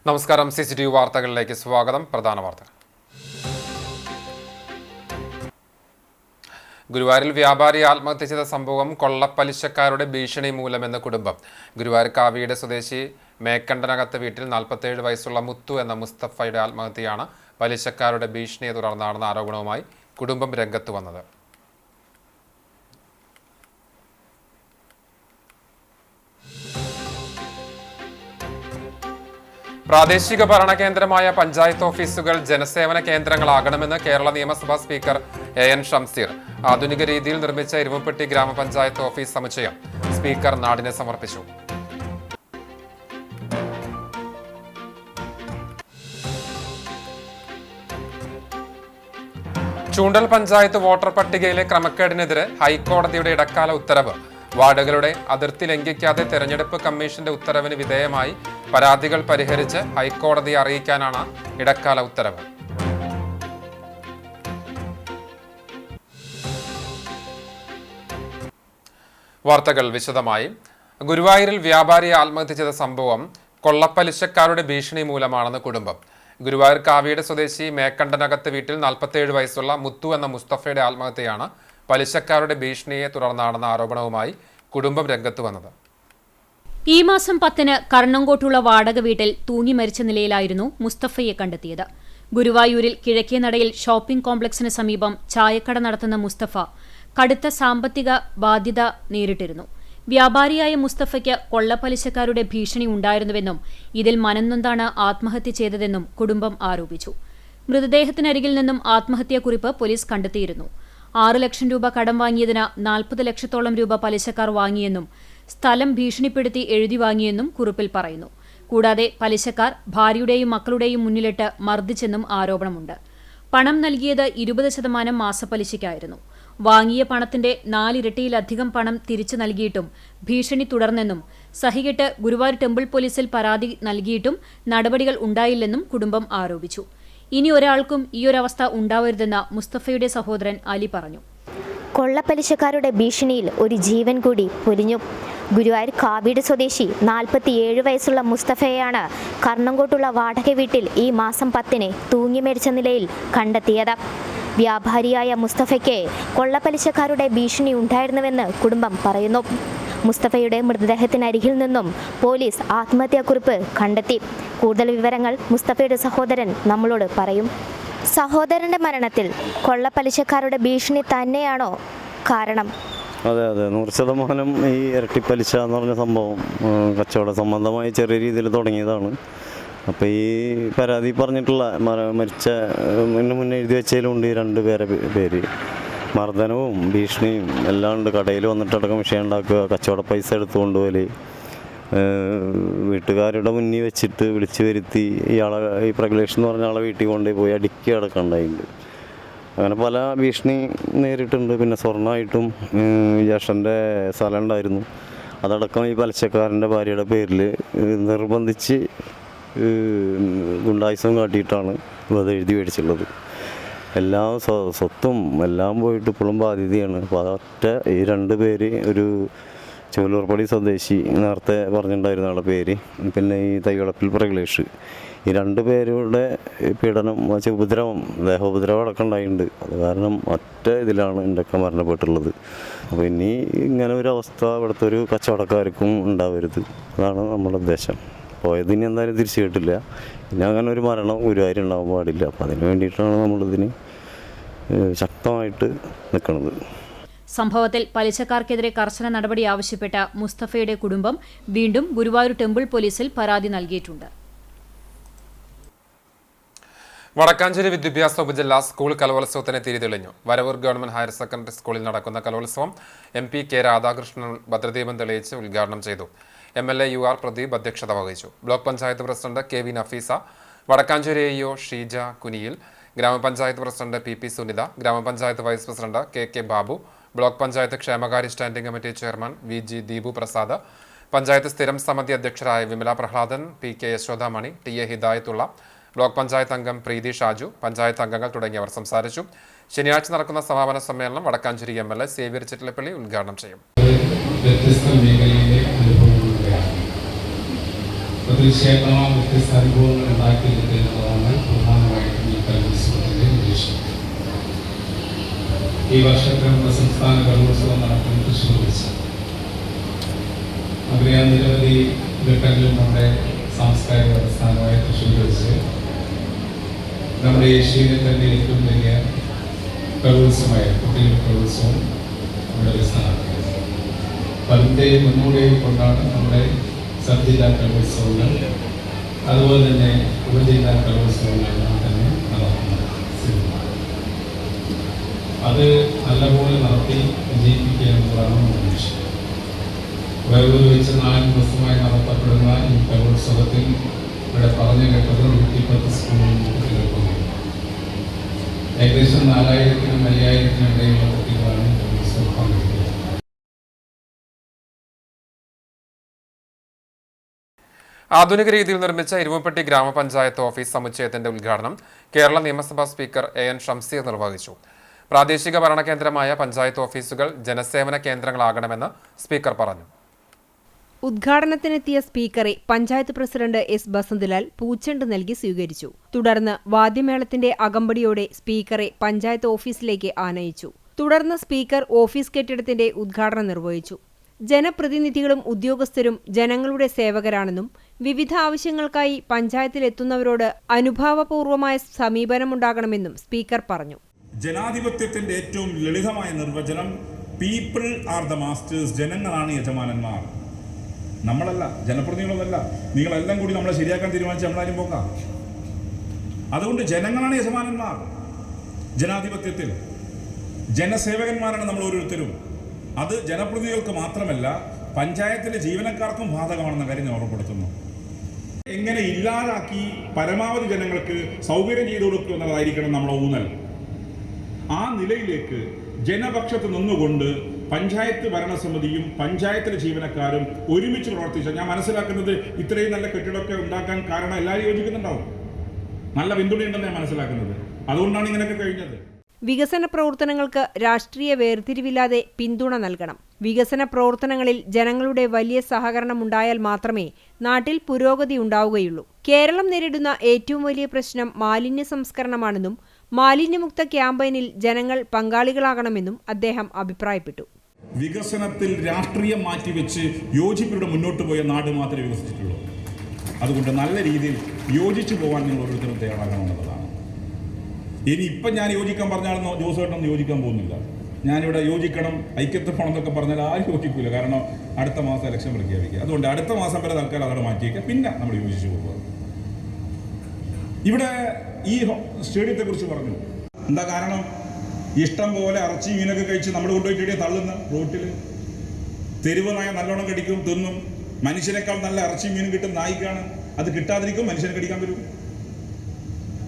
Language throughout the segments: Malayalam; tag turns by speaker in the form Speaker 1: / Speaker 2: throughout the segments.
Speaker 1: നമസ്കാരം. CCTV വാർത്തകളിലേക്ക് സ്വാഗതം. പ്രധാന വാർത്തകൾ. ഗുരുവായൂരിൽ വ്യാപാരി ആത്മഹത്യ ചെയ്ത സംഭവം കൊള്ളപ്പലിശക്കാരുടെ ഭീഷണി മൂലമെന്ന് കുടുംബം. ഗുരുവായൂർ കാവിയുടെ സ്വദേശി മേക്കണ്ടനകത്ത് വീട്ടിൽ 47 വയസ്സുള്ള മുത്തു എന്ന മുസ്തഫയുടെ ആത്മഹത്യയാണ് പലിശക്കാരുടെ ഭീഷണിയെ തുടർന്നാണെന്ന ആരോപണവുമായി കുടുംബം രംഗത്ത് വന്നത്. പ്രാദേശിക ഭരണകേന്ദ്രമായ പഞ്ചായത്ത് ഓഫീസുകൾ ജനസേവന കേന്ദ്രങ്ങളാകണമെന്ന് കേരള നിയമസഭാ സ്പീക്കർ AN ഷംസീർ. ആധുനിക രീതിയിൽ നിർമ്മിച്ച ഇരുമ്പപ്പെട്ടി ഗ്രാമപഞ്ചായത്ത് ഓഫീസ് സമുച്ചയം സ്പീക്കർ നാടിന് സമർപ്പിച്ചു. ചൂണ്ടൽ പഞ്ചായത്ത് വോട്ടർ പട്ടികയിലെ ക്രമക്കേടിനെതിരെ ഹൈക്കോടതിയുടെ ഇടക്കാല ഉത്തരവ്. വാർഡുകളുടെ അതിർത്തി ലംഘിക്കാതെ തെരഞ്ഞെടുപ്പ് കമ്മീഷന്റെ ഉത്തരവിന് വിധേയമായി പരാതികൾ പരിഹരിച്ച് ഹൈക്കോടതിയെ അറിയിക്കാനാണ് ഇടക്കാല ഉത്തരവ്. വാർത്തകൾ വിശദമായി. ഗുരുവായൂരിൽ വ്യാപാരി ആത്മഹത്യ ചെയ്ത സംഭവം കൊള്ളപ്പലിശക്കാരുടെ ഭീഷണി മൂലമാണെന്ന് കുടുംബം. ഗുരുവായൂർ കാവിയുടെ സ്വദേശി മേക്കണ്ടനകത്ത് വീട്ടിൽ 47 വയസ്സുള്ള മുത്തു എന്ന മുസ്തഫയുടെ ആത്മഹത്യയാണ് പലിശക്കാരുടെ ഭീഷണിയെ തുടർന്നാണെന്ന ആരോപണവുമായി കുടുംബം രംഗത്ത് വന്നത്.
Speaker 2: ഈ മാസം 10-ന് കർണങ്കോട്ടുള്ള വാടക വീട്ടിൽ തൂങ്ങി മരിച്ച നിലയിലായിരുന്നു മുസ്തഫയെ കണ്ടെത്തിയത്. ഗുരുവായൂരിൽ കിഴക്കേനടയിൽ ഷോപ്പിംഗ് കോംപ്ലക്സിന് സമീപം ചായക്കട നടത്തുന്ന മുസ്തഫ കടുത്ത സാമ്പത്തിക ബാധ്യത നേരിട്ടിരുന്നു. വ്യാപാരിയായ മുസ്തഫയ്ക്ക് കൊള്ളപ്പലിശക്കാരുടെ ഭീഷണി ഉണ്ടായിരുന്നുവെന്നും ഇതിൽ മനംനൊന്താണ് ആത്മഹത്യ ചെയ്തതെന്നും കുടുംബം ആരോപിച്ചു. മൃതദേഹത്തിനരികിൽ നിന്നും ആത്മഹത്യാക്കുറിപ്പ് പോലീസ് കണ്ടെത്തിയിരുന്നു. 6 ലക്ഷം രൂപ കടം വാങ്ങിയതിന് 40 ലക്ഷത്തോളം രൂപ പലിശക്കാർ വാങ്ങിയെന്നും സ്ഥലം ഭീഷണിപ്പെടുത്തി എഴുതി വാങ്ങിയെന്നും കുറിപ്പിൽ പറയുന്നു. കൂടാതെ പലിശക്കാർ ഭാര്യയുടെയും മക്കളുടെയും മുന്നിലിട്ട് മർദ്ദിച്ചെന്നും ആരോപണമുണ്ട്. പണം നൽകിയത് 20% മാസപ്പലിശയ്ക്കായിരുന്നു. വാങ്ങിയ പണത്തിന്റെ 4 ഇരട്ടിയിലധികം പണം തിരിച്ചു നൽകിയിട്ടും ഭീഷണി തുടർന്നെന്നും സഹികെട്ട് ഗുരുവായൂർ ടെമ്പിൾ പോലീസിൽ പരാതി നൽകിയിട്ടും നടപടികൾ ഉണ്ടായില്ലെന്നും കുടുംബം ആരോപിച്ചു. ഇനി ഒരാൾക്കും ഈയൊരവസ്ഥ ഉണ്ടാവരുതെന്ന് മുസ്തഫയുടെ സഹോദരൻ അലി പറഞ്ഞു.
Speaker 3: കൊള്ളപ്പലിശക്കാരുടെ ഭീഷണിയിൽ ഒരു ജീവൻ കൂടി പൊലിഞ്ഞു. ഗുരുവായൂർ കാവിയുടെ സ്വദേശി 47 വയസ്സുള്ള മുസ്തഫയെയാണ് കർണങ്കോട്ടുള്ള വാടക വീട്ടിൽ ഈ മാസം 10-ന് തൂങ്ങി മരിച്ച നിലയിൽ കണ്ടെത്തിയത്. വ്യാപാരിയായ മുസ്തഫയ്ക്ക് കൊള്ളപ്പലിശക്കാരുടെ ഭീഷണി ഉണ്ടായിരുന്നുവെന്ന് കുടുംബം പറയുന്നു. മുസ്തഫയുടെ മൃതദേഹത്തിനരികിൽ നിന്നും പോലീസ് ആത്മഹത്യാക്കുറിപ്പ് കണ്ടെത്തി. കൂടുതൽ വിവരങ്ങൾ മുസ്തഫയുടെ സഹോദരൻ നമ്മളോട് പറയും. സഹോദരന്റെ മരണത്തിൽ കൊള്ളപ്പലിശക്കാരുടെ ഭീഷണി തന്നെയാണോ കാരണം?
Speaker 4: അതെ 100% ഈ ഇരട്ടിപ്പലിശ എന്ന് പറഞ്ഞ സംഭവം കച്ചവട സംബന്ധമായി ചെറിയ രീതിയിൽ തുടങ്ങിയതാണ്. അപ്പോൾ ഈ പരാതി പറഞ്ഞിട്ടുള്ള മരിച്ച മുന്നേ എഴുതി വെച്ചതിലുണ്ട് 2 പേര് മർദ്ദനവും ഭീഷണിയും എല്ലാം ഉണ്ട്. കടയിൽ വന്നിട്ടടക്കം വിഷയം ഉണ്ടാക്കുക, കച്ചവട പൈസ എടുത്തുകൊണ്ടുപോലെ വീട്ടുകാരുടെ മുന്നിൽ വെച്ചിട്ട് വിളിച്ചു വരുത്തി ഇയാളെ ഈ പ്രഗ്ലേഷൻ എന്ന് പറഞ്ഞ ആളെ വീട്ടിൽ കൊണ്ടുപോയി അടുക്കി അടക്കണ്ടായിട്ടുണ്ട്. അങ്ങനെ പല ഭീഷണി നേരിട്ടുണ്ട്. പിന്നെ സ്വർണ്ണമായിട്ടും ജ്യേഷ്ഠൻ്റെ സ്ഥലം ഉണ്ടായിരുന്നു, അതടക്കം ഈ പലിശക്കാരൻ്റെ ഭാര്യയുടെ പേരിൽ നിർബന്ധിച്ച് ഗുണ്ടായുസം കാട്ടിയിട്ടാണ് അത് എഴുതി മേടിച്ചുള്ളത്. എല്ലാ സ്വത്തും എല്ലാം പോയിട്ട് ഇപ്പോഴും ബാധ്യതയാണ്. അപ്പോൾ അതൊറ്റ ഈ 2 പേര്, ഒരു ചൂലൂർപ്പടി സ്വദേശി നേരത്തെ പറഞ്ഞിട്ടുണ്ടായിരുന്ന ആളുടെ പേര്, പിന്നെ ഈ തൈവളപ്പിൽ പ്രഗ്ലേഷ്, ഈ 2 പേരുടെ പീഡനം, ഉപദ്രവം, ദേഹോപദ്രവം അടക്കം ഉണ്ടായിട്ടുണ്ട്. അത് കാരണം ഒറ്റ ഇതിലാണ് എൻ്റെയൊക്കെ മരണപ്പെട്ടുള്ളത്. അപ്പോൾ ഇനി ഇങ്ങനെ ഒരു അവസ്ഥ ഇവിടുത്തെ ഒരു കച്ചവടക്കാർക്കും ഉണ്ടാവരുത്, അതാണ് നമ്മുടെ ഉദ്ദേശം. പോയതിന് എന്തായാലും തിരിച്ചു കിട്ടില്ല. പിന്നെ അങ്ങനെ ഒരു മരണം ഗുരുവായൂർ ഉണ്ടാകാൻ പാടില്ല. അപ്പോൾ അതിന് വേണ്ടിയിട്ടാണ് നമ്മളിതിന് ശക്തമായിട്ട് നിൽക്കുന്നത്.
Speaker 2: സംഭവത്തിൽ പലിശക്കാർക്കെതിരെ കർശന നടപടി ആവശ്യപ്പെട്ട മുസ്തഫയുടെ കുടുംബം വീണ്ടും ഗുരുവായൂർ ടെമ്പിൾ പോലീസിൽ പരാതി നൽകിയിട്ടുണ്ട്.
Speaker 1: വടക്കാഞ്ചേരി വിദ്യാഭ്യാസ ഉപജില്ലാ സ്കൂൾ കലോത്സവത്തിന് തിരിതെളിഞ്ഞു. വരവൂർ ഗവൺമെന്റ് ഹയർ സെക്കൻഡറി സ്കൂളിൽ നടക്കുന്ന കലോത്സവം MP K രാധാകൃഷ്ണൻ ഭദ്രദീപം തെളിയിച്ച് ഉദ്ഘാടനം ചെയ്തു. MLA UR പ്രദീപ് അധ്യക്ഷത വഹിച്ചു. Block panchayat president KV Nafeesa, Vadakkanchery AEO Sheeja Kuniyil, ഗ്രാമപഞ്ചായത്ത് പ്രസിഡന്റ് PP സുനിത, ഗ്രാമപഞ്ചായത്ത് vice president KK Babu, block panchayat ക്ഷേമകാര്യ standing committee chairman VG Deepu Prasad, panchayat സ്ഥിരം സമിതി അധ്യക്ഷരായ Vimala Prahladan, PK Yashodamani, TA Hidayathulla, block panchayat അംഗം പ്രീതി ഷാജു, പഞ്ചായത്ത് അംഗങ്ങൾ തുടങ്ങിയവർ സംസാരിച്ചു. ശനിയാഴ്ച നടക്കുന്ന സമാപന സമ്മേളനം വടക്കാഞ്ചേരി MLA സേവ്യർ ചിറ്റലപ്പള്ളി ഉദ്ഘാടനം ചെയ്യും.
Speaker 5: തീർച്ചയായിട്ടും വ്യത്യസ്ത അനുഭവങ്ങൾ ഉണ്ടാക്കിയെടുക്കുക എന്നുള്ളതാണ് പ്രധാനമായിട്ടും ഈ കലോത്സവത്തിൻ്റെ ഉദ്ദേശം. ഈ വർഷത്തെ നമ്മുടെ സംസ്ഥാന കലോത്സവം നടക്കുന്ന തൃശ്ശൂർ വെച്ച് അറിയാൻ നിരവധി ഘട്ടങ്ങളിൽ നമ്മുടെ സാംസ്കാരിക പ്രസ്ഥാനമായ തൃശ്ശൂർ വെച്ച് നമ്മുടെ ഏഷ്യയിലെ തന്നെ ഏറ്റവും വലിയ കലോത്സവമായ കുട്ടികളുടെ കലോത്സവം ഇവിടെ വെച്ച് നടക്കുന്നത്. അപ്പം അതിൻ്റെ മുന്നോടിയായി കൊണ്ടാണ് നമ്മുടെ സബ് ജില്ലാ കലോത്സവങ്ങൾ അതുപോലെ തന്നെ ഉപജില്ലാ കലോത്സവങ്ങളെല്ലാം തന്നെ നടത്തുന്നത്. അത് നല്ലപോലെ നടത്തി വിജയിപ്പിക്കുക എന്നുള്ളതാണ് നമ്മുടെ ലക്ഷ്യം. വരവൂർ വെച്ച് 4 ദിവസമായി നടത്തപ്പെടുന്ന ഈ കലോത്സവത്തിൽ ഇവിടെ പറഞ്ഞു കേട്ടത് 110 സ്കൂളുകളിൽ കുട്ടികൾക്കുണ്ട്. ഏകദേശം 4000-നും 5000-നും ഇടയിലുള്ള കുട്ടികളാണ് ഈ കലോത്സവം പങ്കെടുക്കുന്നത്.
Speaker 1: ആധുനിക രീതിയിൽ നിർമ്മിച്ച ഇരുമ്പപ്പെട്ടി ഗ്രാമപഞ്ചായത്ത് ഓഫീസ് സമുച്ചയത്തിന്റെ ഉദ്ഘാടനം കേരള നിയമസഭാ സ്പീക്കർ എൻ ഷംസീർ നിർവഹിച്ചു. പ്രാദേശിക ഭരണകേന്ദ്രമായ പഞ്ചായത്ത് ഓഫീസുകൾ ജനസേവന കേന്ദ്രങ്ങളാകണമെന്ന് സ്പീക്കർ പറഞ്ഞു.
Speaker 6: ഉദ്ഘാടനത്തിനെത്തിയ സ്പീക്കറെ പഞ്ചായത്ത് പ്രസിഡന്റ് എസ് ബസന്തലാൽ പൂച്ചെണ്ട് നൽകി സ്വീകരിച്ചു. തുടർന്ന് വാദ്യമേളത്തിന്റെ അകമ്പടിയോടെ സ്പീക്കറെ പഞ്ചായത്ത് ഓഫീസിലേക്ക് ആനയിച്ചു. തുടർന്ന് സ്പീക്കർ ഓഫീസ് കെട്ടിടത്തിന്റെ ഉദ്ഘാടനം നിർവഹിച്ചു. ജനപ്രതിനിധികളും ഉദ്യോഗസ്ഥരും ജനങ്ങളുടെ സേവകരാണെന്നും വിവിധ ആവശ്യങ്ങൾക്കായി പഞ്ചായത്തിലെത്തുന്നവരോട് അനുഭാവപൂർവമായ സമീപനമുണ്ടാകണമെന്നും സ്പീക്കർ പറഞ്ഞു.
Speaker 7: ജനാധിപത്യത്തിന്റെ ഏറ്റവും ലളിതമായ നിർവചനം പീപ്പിൾ ആർ ദ മാസ്റ്റേഴ്സ്, ജനങ്ങളാണ് യജമാനന്മാർ. നമ്മളല്ല, ജനപ്രതിനിധികളല്ല. നിങ്ങളെല്ലാം കൂടി നമ്മളെ ശരിയാക്കാൻ തീരുമാനിച്ച് നമ്മളാരും പോക്കാം. അതുകൊണ്ട് ജനങ്ങളാണ് യജമാനന്മാർ. ജനാധിപത്യത്തിൽ ജനസേവകന്മാരാണ് നമ്മൾ ഓരോരുത്തരും. അത് ജനപ്രതിനിധികൾക്ക് മാത്രമല്ല, പഞ്ചായത്തിലെ ജീവനക്കാർക്കും ബാധകമാണെന്ന കാര്യം ഞാൻ ഓർമ്മപ്പെടുത്തുന്നു. എങ്ങനെ ഇല്ലാതാക്കി പരമാവധി ജനങ്ങൾക്ക് സൗകര്യം ചെയ്തു കൊടുക്കുക എന്നതായിരിക്കണം നമ്മുടെ ഊന്നൽ. ആ നിലയിലേക്ക് ജനപക്ഷത്ത് നിന്നുകൊണ്ട് പഞ്ചായത്ത് ഭരണസമിതിയും പഞ്ചായത്തിലെ ജീവനക്കാരും ഒരുമിച്ച് പ്രവർത്തിച്ച, ഞാൻ മനസ്സിലാക്കുന്നത് ഇത്രയും നല്ല കെട്ടിടമൊക്കെ ഉണ്ടാക്കാൻ കാരണം എല്ലാവരും യോജിക്കുന്നുണ്ടാവും. നല്ല പിന്തുണയുണ്ടെന്ന് ഞാൻ മനസ്സിലാക്കുന്നത്. അതുകൊണ്ടാണ് ഇങ്ങനെയൊക്കെ കഴിഞ്ഞത്.
Speaker 6: വികസന പ്രവർത്തനങ്ങൾക്ക് രാഷ്ട്രീയ വേർതിരിവില്ലാതെ പിന്തുണ നൽകണം. വികസന പ്രവർത്തനങ്ങളിൽ ജനങ്ങളുടെ വലിയ സഹകരണം ഉണ്ടായാൽ മാത്രമേ നാട്ടിൽ പുരോഗതി ഉണ്ടാവുകയുള്ളൂ. കേരളം നേരിടുന്ന ഏറ്റവും വലിയ പ്രശ്നം മാലിന്യ സംസ്കരണമാണെന്നും മാലിന്യമുക്ത ക്യാമ്പയിനിൽ ജനങ്ങൾ പങ്കാളികളാകണമെന്നും അദ്ദേഹം അഭിപ്രായപ്പെട്ടു.
Speaker 7: വികസനത്തിൽ രാഷ്ട്രീയം മാറ്റിവെച്ച് യോജിപ്പിലൂടെ മുന്നോട്ട് പോയ നാട് മാത്രമേ വികസിച്ചിട്ടുള്ളൂ. അതുകൊണ്ട് നല്ല രീതിയിൽ യോജിച്ചു പോകാൻ നിങ്ങൾ ഓരോരുത്തരും തയ്യാറാകണമെന്നുള്ളതാണ്. ഇനി ഇപ്പം ഞാൻ യോജിക്കാൻ പറഞ്ഞാലൊന്നും ജോസേട്ടൊന്നും യോജിക്കാൻ പോകുന്നില്ല. ഞാനിവിടെ യോജിക്കണം, ഐക്യത്തിൽ പോകണം എന്നൊക്കെ പറഞ്ഞാൽ ആരും യോജിക്കില്ല. കാരണം അടുത്ത മാസം ഇലക്ഷൻ പ്രഖ്യാപിക്കുക. അതുകൊണ്ട് അടുത്ത മാസം വരെ തൽക്കാലം അതോടെ മാറ്റിയേക്കുക, പിന്നെ നമ്മൾ യോജിച്ചു പോകുക. ഇവിടെ ഈ സ്റ്റേഡിയത്തെക്കുറിച്ച് പറഞ്ഞു. എന്താ കാരണം? ഇഷ്ടം പോലെ ഇറച്ചി മീനൊക്കെ കഴിച്ച് നമ്മൾ കൊണ്ടുപോയിട്ട് തള്ളുന്ന റോട്ടിൽ തെരുവ് നായ നല്ലോണം കടിക്കും, തിന്നും. മനുഷ്യനേക്കാൾ നല്ല ഇറച്ചി മീനും കിട്ടും നായിക്കാണ്. അത് കിട്ടാതിരിക്കും, മനുഷ്യനെ കടിക്കാൻ വരും.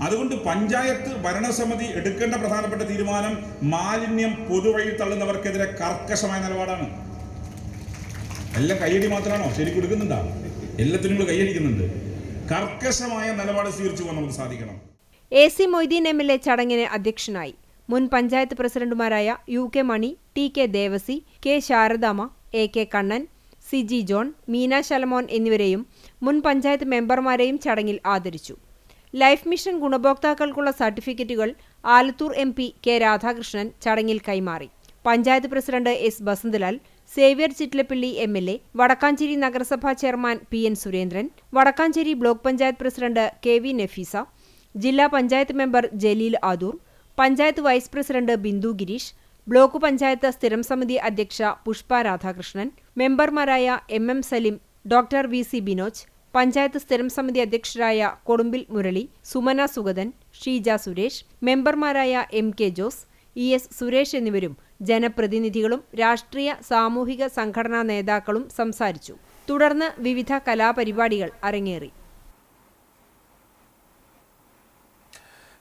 Speaker 7: അതുകൊണ്ട് പഞ്ചായത്ത് ഭരണസമിതി എടുക്കേണ്ട പ്രധാനപ്പെട്ട തീരുമാനം മാലിന്യം പൊതുവഴി തള്ളുന്നവർക്കെതിരെ കർക്കശമായ നിലപാടാണ്. എല്ലാം കയ്യടി മാത്രമാണോ? ശരി കൊടുക്കുന്നുണ്ടോ? എല്ലാത്തിനും കൂടെ കയ്യടിക്കുന്നുണ്ട്. കർക്കശമായ നിലപാട് സ്വീകരിച്ചു പോകാൻ നമുക്ക് സാധിക്കണം.
Speaker 6: AC മൊയ്തീൻ MLA ചടങ്ങിന് അധ്യക്ഷനായി. മുൻ പഞ്ചായത്ത് പ്രസിഡന്റുമാരായ UK Mani, TK Devasi, K Sharadamma, AK Kannan, CG John, Meena Shalamon എന്നിവരെയും മുൻ പഞ്ചായത്ത് മെമ്പർമാരെയും ചടങ്ങിൽ ആദരിച്ചു. ലൈഫ് മിഷൻ ഗുണഭോക്താക്കൾക്കുള്ള സർട്ടിഫിക്കറ്റുകൾ ആലത്തൂർ MP K രാധാകൃഷ്ണൻ ചടങ്ങിൽ കൈമാറി. Panchayat president S Basanthalal, Xavier Chittilappilly MLA, Vadakkanchery നഗരസഭാ chairman PN Surendran, Vadakkanchery block panchayat president KV Nafeesa, ജില്ലാ panchayat member Jaleel Adoor, panchayat vice president Bindu Gireesh, block panchayat സ്ഥിരം സമിതി അധ്യക്ഷ പുഷ്പ രാധാകൃഷ്ണൻ, മെമ്പർമാരായ MM Salim, doctor VC Binoj, panchayat സ്ഥിരം സമിതി അധ്യക്ഷരായ കൊടുമ്പിൽ മുരളി, സുമന സുഗതൻ, ഷീജ സുരേഷ്, മെമ്പർമാരായ MK ജോസ്, ES സുരേഷ് എന്നിവരും ജനപ്രതിനിധികളും രാഷ്ട്രീയ സാമൂഹിക സംഘടനാ നേതാക്കളും സംസാരിച്ചു. തുടർന്ന് വിവിധ കലാപരിപാടികൾ അരങ്ങേറി.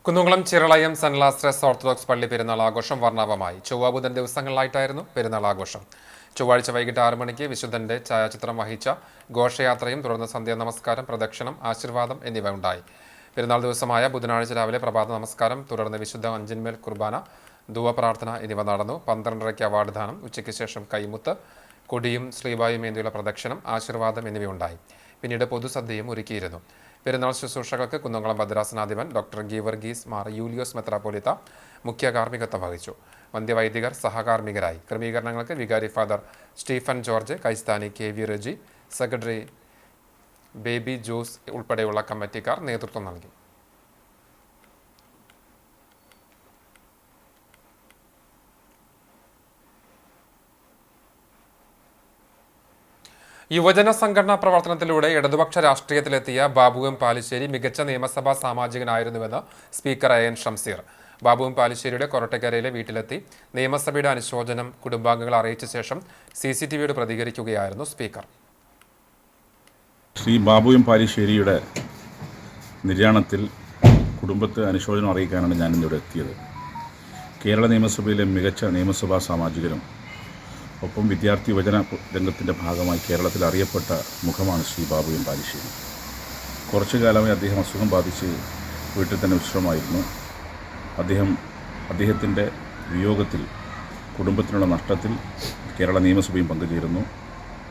Speaker 1: കുന്നംകുളം ചിറളയം സെന്റ് ലാസ്റ്റേഴ്സ് ഓർത്തഡോക്സ് പള്ളി പെരുന്നാൾ ആഘോഷം വർണ്ണാഭമായി. ചൊവ്വ ബുധൻ ദിവസങ്ങളിലായിട്ടായിരുന്നു പെരുന്നാൾ ആഘോഷം. ചൊവ്വാഴ്ച വൈകിട്ട് 6 മണിക്ക് വിശുദ്ധന്റെ ഛായാചിത്രം വഹിച്ച ഘോഷയാത്രയും തുടർന്ന് സന്ധ്യാ നമസ്കാരം, പ്രദക്ഷിണം, ആശീർവാദം എന്നിവ ഉണ്ടായി. പെരുന്നാൾ ദിവസമായ ബുധനാഴ്ച രാവിലെ പ്രഭാത നമസ്കാരം, തുടർന്ന് വിശുദ്ധ അഞ്ചിന്മേൽ കുർബാന, ധൂവ പ്രാർത്ഥന എന്നിവ നടന്നു. 12:30 അവാർഡ് ദാനം, ഉച്ചയ്ക്ക് ശേഷം കൈമുത്ത്, കൊടിയും ശ്രീബായും ഏന്തിയുള്ള പ്രദക്ഷിണം, ആശീർവാദം എന്നിവയുണ്ടായി. പിന്നീട് പൊതുസദ്യയും ഒരുക്കിയിരുന്നു. പെരുന്നാൾ ശുശ്രൂഷകൾക്ക് കുന്നംകുളം ഭദ്രാസനാധിപൻ ഡോക്ടർ ഗീവർഗീസ് മാർ യൂലിയോസ് മെത്രാപ്പോലിത്ത മുഖ്യ കാർമ്മികത്വം വഹിച്ചു. വന്ധ്യവൈദികർ സഹകാർമ്മികരായി. ക്രമീകരണങ്ങൾക്ക് വികാരി ഫാദർ സ്റ്റീഫൻ ജോർജ്, കൈസ്ഥാനി KV റെജി, സെക്രട്ടറി ബേബി ജോസ് ഉൾപ്പെടെയുള്ള കമ്മിറ്റിക്കാർ നേതൃത്വം നൽകി. യുവജന സംഘടനാ പ്രവർത്തനത്തിലൂടെ ഇടതുപക്ഷ രാഷ്ട്രീയത്തിലെത്തിയ ബാബു എം പാലിശ്ശേരി മികച്ച നിയമസഭാ സാമാജികനായിരുന്നുവെന്ന് speaker AN Shamseer. Babu M പാലിശ്ശേരിയുടെ കൊരട്ടക്കരയിലെ വീട്ടിലെത്തി നിയമസഭയുടെ അനുശോചനം കുടുംബാംഗങ്ങളെ അറിയിച്ച ശേഷം CCTVയോട് പ്രതികരിക്കുകയായിരുന്നു സ്പീക്കർ.
Speaker 8: ശ്രീ ബാബു എം പാലിശ്ശേരിയുടെ നിര്യാണത്തിൽ കുടുംബത്തെ അനുശോചനം അറിയിക്കാനാണ് ഞാൻ ഇന്നിവിടെ എത്തിയത്. കേരള നിയമസഭയിലെ മികച്ച നിയമസഭാ സാമാജികനും ഒപ്പം വിദ്യാർത്ഥി യുവജന രംഗത്തിൻ്റെ ഭാഗമായി കേരളത്തിൽ അറിയപ്പെട്ട മുഖമാണ് ശ്രീ ബാബു എം പാലിശ്ശേരി. കുറച്ചു കാലമായി അദ്ദേഹം അസുഖം ബാധിച്ച് വീട്ടിൽ തന്നെ വിശ്രമമായിരുന്നു. അദ്ദേഹത്തിൻ്റെ വിയോഗത്തിൽ കുടുംബത്തിനുള്ള നഷ്ടത്തിൽ കേരള നിയമസഭയും പങ്കുചേരുന്നു.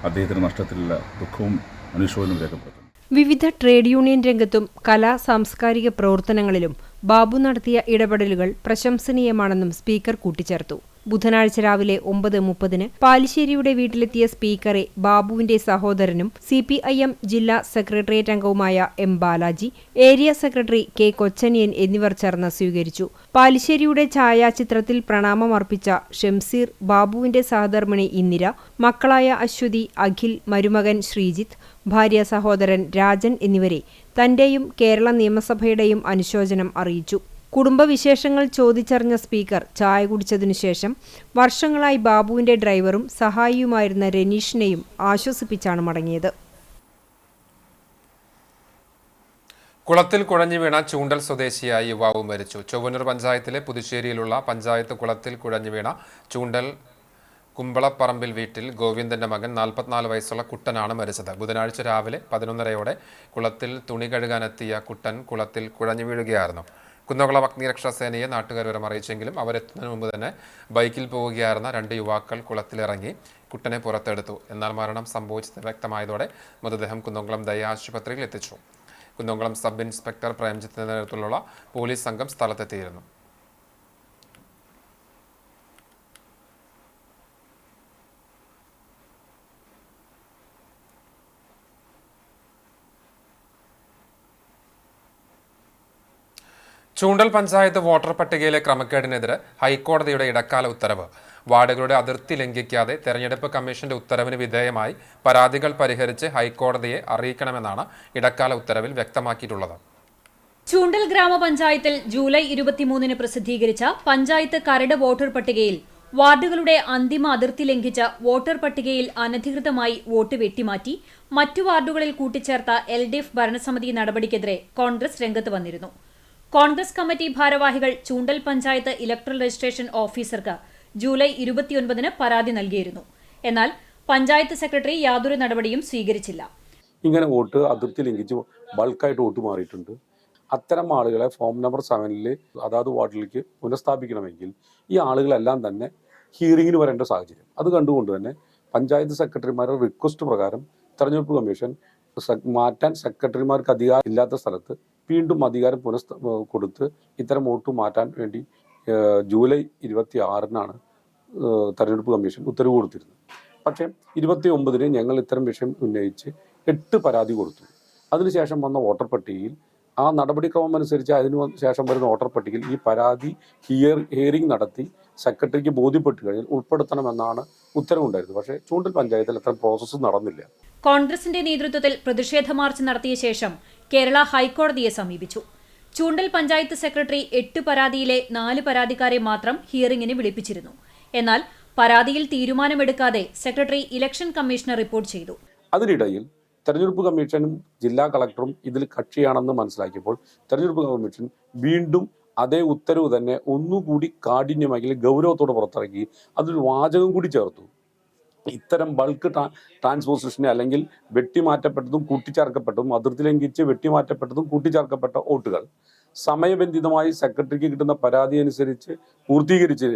Speaker 8: അദ്ദേഹത്തിൻ്റെ നഷ്ടത്തിലുള്ള ദുഃഖവും അനുശോചനവും രേഖപ്പെടുത്തുന്നു.
Speaker 6: വിവിധ ട്രേഡ് യൂണിയൻ രംഗത്തും കലാ സാംസ്കാരിക പ്രവർത്തനങ്ങളിലും ബാബു നടത്തിയ ഇടപെടലുകൾ പ്രശംസനീയമാണെന്നും സ്പീക്കർ കൂട്ടിച്ചേർത്തു. ബുധനാഴ്ച രാവിലെ 9:30 പാലിശ്ശേരിയുടെ വീട്ടിലെത്തിയ സ്പീക്കറെ ബാബുവിന്റെ സഹോദരനും CPIM ജില്ലാ സെക്രട്ടേറിയറ്റ് അംഗവുമായ M. Balaji, area secretary K. Kochaniyan എന്നിവർ ചേർന്ന് സ്വീകരിച്ചു. പാലിശ്ശേരിയുടെ ഛായാചിത്രത്തിൽ പ്രണാമമർപ്പിച്ച ഷംസീർ ബാബുവിന്റെ സഹധർമ്മിണി ഇന്ദിര, മക്കളായ അശ്വതി, അഖിൽ, മരുമകൻ ശ്രീജിത്ത്, ഭാര്യ സഹോദരൻ രാജൻ എന്നിവരെ തന്റെയും കേരള നിയമസഭയുടെയും അനുശോചനം അറിയിച്ചു. കുടുംബവിശേഷങ്ങൾ ചോദിച്ചറിഞ്ഞ സ്പീക്കർ ചായ കുടിച്ചതിനു ശേഷം വർഷങ്ങളായി ബാബുവിന്റെ ഡ്രൈവറും സഹായിയുമായിരുന്ന രനീഷിനെയും ആശ്വസിപ്പിച്ചാണ് മടങ്ങിയത്.
Speaker 1: കുളത്തിൽ കുഴഞ്ഞു വീണ ചൂണ്ടൽ സ്വദേശിയായ യുവാവ് മരിച്ചു. ചൊവ്വന്നൂർ പഞ്ചായത്തിലെ പുതുശ്ശേരിയിലുള്ള പഞ്ചായത്ത് കുളത്തിൽ കുഴഞ്ഞു വീണ ചൂണ്ടൽ കുമ്പളപ്പറമ്പിൽ വീട്ടിൽ ഗോവിന്ദന്റെ മകൻ 44 വയസ്സുള്ള കുട്ടനാണ് മരിച്ചത്. ബുധനാഴ്ച രാവിലെ 11:30 കുളത്തിൽ തുണി കഴുകാനെത്തിയ കുട്ടൻ കുളത്തിൽ കുഴഞ്ഞു വീഴുകയായിരുന്നു. കുന്നംകുളം അഗ്നിരക്ഷാസേനയെ നാട്ടുകാർ വിവരം അറിയിച്ചെങ്കിലും അവരെത്തുന്നതിന് മുമ്പ് തന്നെ ബൈക്കിൽ പോവുകയായിരുന്ന 2 യുവാക്കൾ കുളത്തിലിറങ്ങി കുട്ടനെ പുറത്തെടുത്തു. എന്നാൽ മരണം സംഭവിച്ചത് വ്യക്തമായതോടെ മൃതദേഹം കുന്നംകുളം ദയ ആശുപത്രിയിൽ എത്തിച്ചു. കുന്നംകുളം സബ് ഇൻസ്പെക്ടർ പ്രേംജിത്തിന്റെ നേതൃത്വത്തിലുള്ള പോലീസ് സംഘം സ്ഥലത്തെത്തിയിരുന്നു. ചൂണ്ടൽ പഞ്ചായത്ത് വോട്ടർ പട്ടികയിലെ ക്രമക്കേടിനെതിരെ ഹൈക്കോടതിയുടെ ഇടക്കാല ഉത്തരവ്. വാർഡുകളുടെ അതിർത്തി ലംഘിക്കാതെ തെരഞ്ഞെടുപ്പ് കമ്മീഷന്റെ ഉത്തരവിന് വിധേയമായി പരാതികൾ പരിഹരിച്ച് ഹൈക്കോടതിയെ അറിയിക്കണമെന്നാണ് ഇടക്കാല ഉത്തരവിൽ വ്യക്തമാക്കിയിട്ടുള്ളത്.
Speaker 2: ചൂണ്ടൽ ഗ്രാമപഞ്ചായത്തിൽ ജൂലൈ 23 പ്രസിദ്ധീകരിച്ച പഞ്ചായത്ത് കരട് വോട്ടർ പട്ടികയിൽ വാർഡുകളുടെ അന്തിമ അതിർത്തി ലംഘിച്ച വോട്ടർ പട്ടികയിൽ അനധികൃതമായി വോട്ട് വെട്ടിമാറ്റി മറ്റു വാർഡുകളിൽ കൂട്ടിച്ചേർത്ത LDF ഭരണസമിതി നടപടിക്കെതിരെ കോൺഗ്രസ് രംഗത്ത് വന്നിരുന്നു. കോൺഗ്രസ് കമ്മിറ്റി ഭാരവാഹികൾ ചൂണ്ടൽ പഞ്ചായത്ത് ഇലക്ട്രൽ രജിസ്ട്രേഷൻ ഓഫീസർക്ക് ജൂലൈ 29 പരാതി നൽകിയിരുന്നു. എന്നാൽ പഞ്ചായത്ത് സെക്രട്ടറി യാതൊരു നടപടിയും സ്വീകരിച്ചില്ല.
Speaker 9: ഇങ്ങനെ വോട്ട് അതിർത്തി ലംഘിച്ച് ബൾക്കായിട്ട് വോട്ട് മാറിയിട്ടുണ്ട്. അത്തരം ആളുകളെ ഫോം നമ്പർ 7 അതാത് വാർഡിലേക്ക് പുനഃസ്ഥാപിക്കണമെങ്കിൽ ഈ ആളുകളെല്ലാം തന്നെ ഹിയറിംഗിന് വരേണ്ട സാഹചര്യം. അത് കണ്ടുകൊണ്ട് തന്നെ പഞ്ചായത്ത് സെക്രട്ടറിമാരുടെ റിക്വസ്റ്റ് പ്രകാരം തെരഞ്ഞെടുപ്പ് കമ്മീഷൻ മാറ്റാൻ സെക്രട്ടറിമാർക്ക് അധികാരം ഇല്ലാത്ത സ്ഥലത്ത് വീണ്ടും അധികാരം കൊടുത്ത് ഇത്തരം വോട്ട് മാറ്റാൻ വേണ്ടി ജൂലൈ 26 തെരഞ്ഞെടുപ്പ് കമ്മീഷൻ ഉത്തരവ് കൊടുത്തിരുന്നത്. പക്ഷേ 29 ഞങ്ങൾ ഇത്തരം വിഷയം ഉന്നയിച്ച് 8 പരാതി കൊടുത്തു. അതിനുശേഷം വന്ന വോട്ടർ പട്ടികയിൽ ആ നടപടിക്രമം അനുസരിച്ച് അതിന് ശേഷം വരുന്ന വോട്ടർ പട്ടികയിൽ ഈ പരാതി ഹിയറിംഗ് നടത്തി സെക്രട്ടറിക്ക് ബോധ്യപ്പെട്ടു കഴിഞ്ഞാൽ ഉൾപ്പെടുത്തണമെന്നാണ് ഉത്തരവുണ്ടായിരുന്നത്. പക്ഷേ ചൂണ്ടൽ പഞ്ചായത്തിൽ അത്തരം പ്രോസസ്സ് നടന്നില്ല.
Speaker 2: കോൺഗ്രസിന്റെ നേതൃത്വത്തിൽ പ്രതിഷേധ മാർച്ച് നടത്തിയ ശേഷം കേരള ഹൈക്കോടതിയെ സമീപിച്ചു. ചൂണ്ടൽ പഞ്ചായത്ത് സെക്രട്ടറി 8 പരാതിയിലെ 4 പരാതിക്കാരെ മാത്രം ഹിയറിംഗിന് വിളിപ്പിച്ചിരുന്നു. എന്നാൽ പരാതിയിൽ തീരുമാനമെടുക്കാതെ സെക്രട്ടറി ഇലക്ഷൻ കമ്മീഷന് റിപ്പോർട്ട് ചെയ്തു.
Speaker 9: അതിനിടയിൽ തെരഞ്ഞെടുപ്പ് കമ്മീഷനും ജില്ലാ കളക്ടറും ഇതിൽ കക്ഷിയാണെന്ന് മനസ്സിലാക്കിയപ്പോൾ തെരഞ്ഞെടുപ്പ് കമ്മീഷൻ വീണ്ടും അതേ ഉത്തരവ് തന്നെ ഒന്നുകൂടി കാഠിന്യമായി ഗൗരവത്തോടെ പുറത്തിറക്കി അതിൽ വാചകം കൂടി ചേർത്തു. ഇത്തരം ബൾക്ക് ട്രാൻസ്പോസിഷനെ അല്ലെങ്കിൽ വെട്ടിമാറ്റപ്പെട്ടതും കൂട്ടിച്ചേർക്കപ്പെട്ടതും അതിർത്തി ലംഘിച്ച് വെട്ടിമാറ്റപ്പെട്ടതും കൂട്ടിച്ചേർക്കപ്പെട്ട വോട്ടുകൾ സമയബന്ധിതമായി സെക്രട്ടറിക്ക് കിട്ടുന്ന പരാതി അനുസരിച്ച് പൂർത്തീകരിച്ച്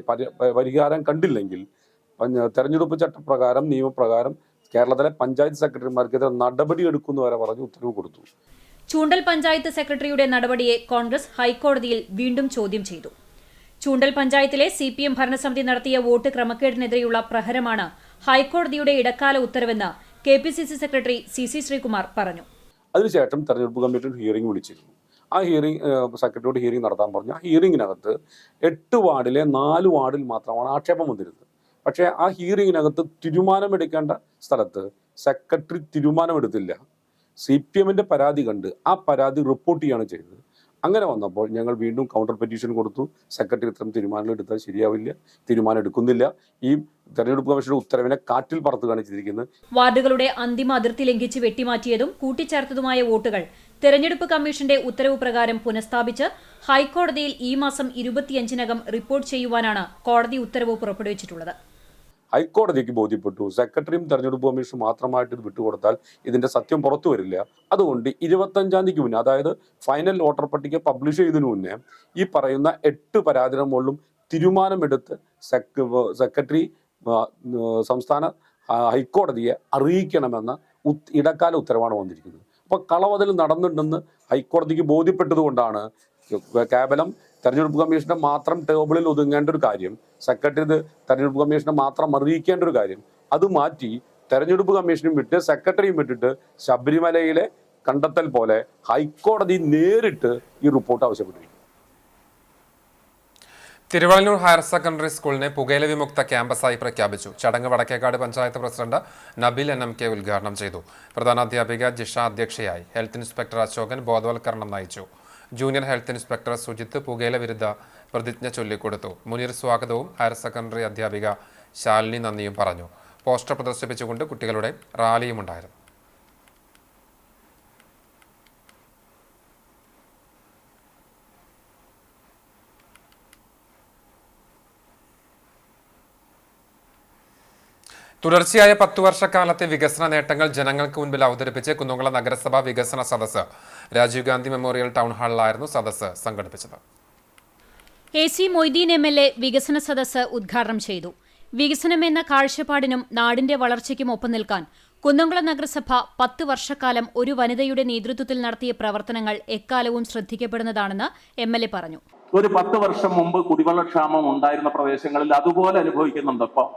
Speaker 9: പരിഹാരം കണ്ടില്ലെങ്കിൽ തെരഞ്ഞെടുപ്പ് ചട്ടപ്രകാരം നിയമപ്രകാരം കേരളത്തിലെ പഞ്ചായത്ത് സെക്രട്ടറിമാർക്കെതിരെ നടപടി എടുക്കുന്നു വരെ പറഞ്ഞ് ഉത്തരവ് കൊടുത്തു.
Speaker 2: ചൂണ്ടൽ പഞ്ചായത്ത് സെക്രട്ടറിയുടെ നടപടിയെ കോൺഗ്രസ് ഹൈക്കോടതിയിൽ വീണ്ടും ചോദ്യം ചെയ്തു. ചൂണ്ടൽ പഞ്ചായത്തിലെ CPM ഭരണസമിതി നടത്തിയ വോട്ട് ക്രമക്കേടിനെതിരെയുള്ള പ്രഹരമാണ് ഹൈക്കോടതിയുടെ ഇടക്കാല ഉത്തരവെന്ന് KPCC സെക്രട്ടറി CC ശ്രീകുമാർ പറഞ്ഞു.
Speaker 9: അതിനുശേഷം തെരഞ്ഞെടുപ്പ് കമ്മീഷൻ ഹിയറിംഗ് വിളിച്ചിരുന്നു. ആ ഹിയറിംഗ് സെക്രട്ടറിയോട് ഹിയറിംഗ് നടത്താൻ പറഞ്ഞു. ആ ഹിയറിംഗിനകത്ത് 8 വാർഡിലെ 4 വാർഡിൽ മാത്രമാണ് ആക്ഷേപം വന്നിരുന്നത്. പക്ഷേ ആ ഹിയറിംഗിനകത്ത് തീരുമാനമെടുക്കേണ്ട സ്ഥലത്ത് സെക്രട്ടറി തീരുമാനമെടുത്തില്ല. CPMന്റെ പരാതി കണ്ട് ആ പരാതി റിപ്പോർട്ട് ചെയ്യുകയാണ് ചെയ്തത്. അങ്ങനെ വന്നപ്പോൾ ഞങ്ങൾ വീണ്ടും കൗണ്ടർ പെറ്റീഷൻ കൊടുത്തു. സെക്രട്ടറി ഇത്തരം തീരുമാനങ്ങൾ എടുത്താൽ ശരിയാവില്ല, തീരുമാനം എടുക്കുന്നില്ല. ഈ തെരഞ്ഞെടുപ്പ് കമ്മീഷന്റെ ഉത്തരവിനെ കാറ്റിൽ പറത്തുകയാണ് ചെയ്തിരിക്കുന്നത്.
Speaker 2: വാർഡുകളുടെ അന്തിമ അതിർത്തി ലംഘിച്ച് വെട്ടിമാറ്റിയതും കൂട്ടിച്ചേർത്തതുമായ വോട്ടുകൾ തെരഞ്ഞെടുപ്പ് കമ്മീഷന്റെ ഉത്തരവ് പ്രകാരം പുനഃസ്ഥാപിച്ച് ഹൈക്കോടതിയിൽ ഈ മാസം 25-നകം റിപ്പോർട്ട് ചെയ്യുവാനാണ് കോടതി ഉത്തരവ് പുറപ്പെടുവിച്ചിട്ടുള്ളത്.
Speaker 9: ഹൈക്കോടതിക്ക് ബോധ്യപ്പെട്ടു സെക്രട്ടറിയും തെരഞ്ഞെടുപ്പ് കമ്മീഷനും മാത്രമായിട്ട് ഇത് വിട്ടുകൊടുത്താൽ ഇതിന്റെ സത്യം പുറത്തു വരില്ല. അതുകൊണ്ട് 25-ാം തീയതിക്ക് മുന്നേ, അതായത് ഫൈനൽ വോട്ടർ പട്ടിക പബ്ലിഷ് ചെയ്തതിനു മുന്നേ ഈ പറയുന്ന 8 പരാതിയുടെ മുകളിലും തീരുമാനമെടുത്ത് സെക്രട്ടറി സംസ്ഥാന ഹൈക്കോടതിയെ അറിയിക്കണമെന്ന ഇടക്കാല ഉത്തരവാണ് വന്നിരിക്കുന്നത്. അപ്പോൾ കളവതിൽ നടന്നിട്ടുണ്ടെന്ന് ഹൈക്കോടതിക്ക് ബോധ്യപ്പെട്ടതുകൊണ്ടാണ് കേവലം തെരഞ്ഞെടുപ്പ് കമ്മീഷനെ മാത്രം ടേബിളിൽ ഒതുങ്ങേണ്ട ഒരു കാര്യം, സെക്രട്ടറി തെരഞ്ഞെടുപ്പ് കമ്മീഷനെ മാത്രം അറിയിക്കേണ്ട ഒരു കാര്യം, അത് മാറ്റി തെരഞ്ഞെടുപ്പ് കമ്മീഷനും വിട്ട് സെക്രട്ടറിയും വിട്ടിട്ട് ശബരിമലയിലെ കണ്ടെത്തൽ പോലെ ഹൈക്കോടതി നേരിട്ട് ഈ റിപ്പോർട്ട് ആവശ്യപ്പെട്ടു.
Speaker 1: തിരുവള്ളൂർ ഹയർ സെക്കൻഡറി സ്കൂളിനെ പുകയില വിമുക്ത ക്യാമ്പസായി പ്രഖ്യാപിച്ചു. ചടങ്ങ് വടക്കേക്കാട് പഞ്ചായത്ത് പ്രസിഡന്റ് നബീൽ NMK ഉദ്ഘാടനം ചെയ്തു. പ്രധാനാധ്യാപിക ജിഷ അധ്യക്ഷയായി. ഹെൽത്ത് ഇൻസ്പെക്ടർ അശോകൻ ബോധവൽക്കരണം നയിച്ചു. ജൂനിയർ ഹെൽത്ത് ഇൻസ്പെക്ടർ സുജിത്ത് പുകയില വിരുദ്ധ പ്രതിജ്ഞ ചൊല്ലിക്കൊടുത്തു. മുനീർ സ്വാഗതവും ഹയർ സെക്കൻഡറി അധ്യാപിക ശാലിനി നന്ദിയും പറഞ്ഞു. പോസ്റ്റർ പ്രദർശിപ്പിച്ചുകൊണ്ട് കുട്ടികളുടെ റാലിയും ഉണ്ടായിരുന്നു. തുടർച്ചയായ 10 വർഷക്കാലത്തെ വികസന നേട്ടങ്ങൾ ജനങ്ങൾക്ക് മുൻപിൽ അവതരിപ്പിച്ച് കുന്നംകുളം നഗരസഭ വികസന സദസ്സ് രാജീവ് ഗാന്ധി മെമ്മോറിയൽ ടൗൺ ഹാളിലായിരുന്നു സദസ്സ് സംഘടിപ്പിച്ചത്.
Speaker 2: AC മൊയ്തീൻ MLA വികസന സദസ്സ് ഉദ്ഘാടനം ചെയ്തു. വികസനമെന്ന കാഴ്ചപ്പാടിനും നാടിന്റെ വളർച്ചയ്ക്കും ഒപ്പം നിൽക്കാൻ കുന്നംകുളം നഗരസഭ 10 വർഷക്കാലം ഒരു വനിതയുടെ നേതൃത്വത്തിൽ നടത്തിയ പ്രവർത്തനങ്ങൾ എക്കാലവും ശ്രദ്ധിക്കപ്പെടുന്നതാണെന്ന് MLA പറഞ്ഞു.
Speaker 10: ഒരു 10 വർഷം മുമ്പ് കുടിവെള്ളക്ഷാമം ഉണ്ടായിരുന്ന പ്രദേശങ്ങളിൽ അതുപോലെ അനുഭവിക്കുന്നുണ്ട്. ഇപ്പോൾ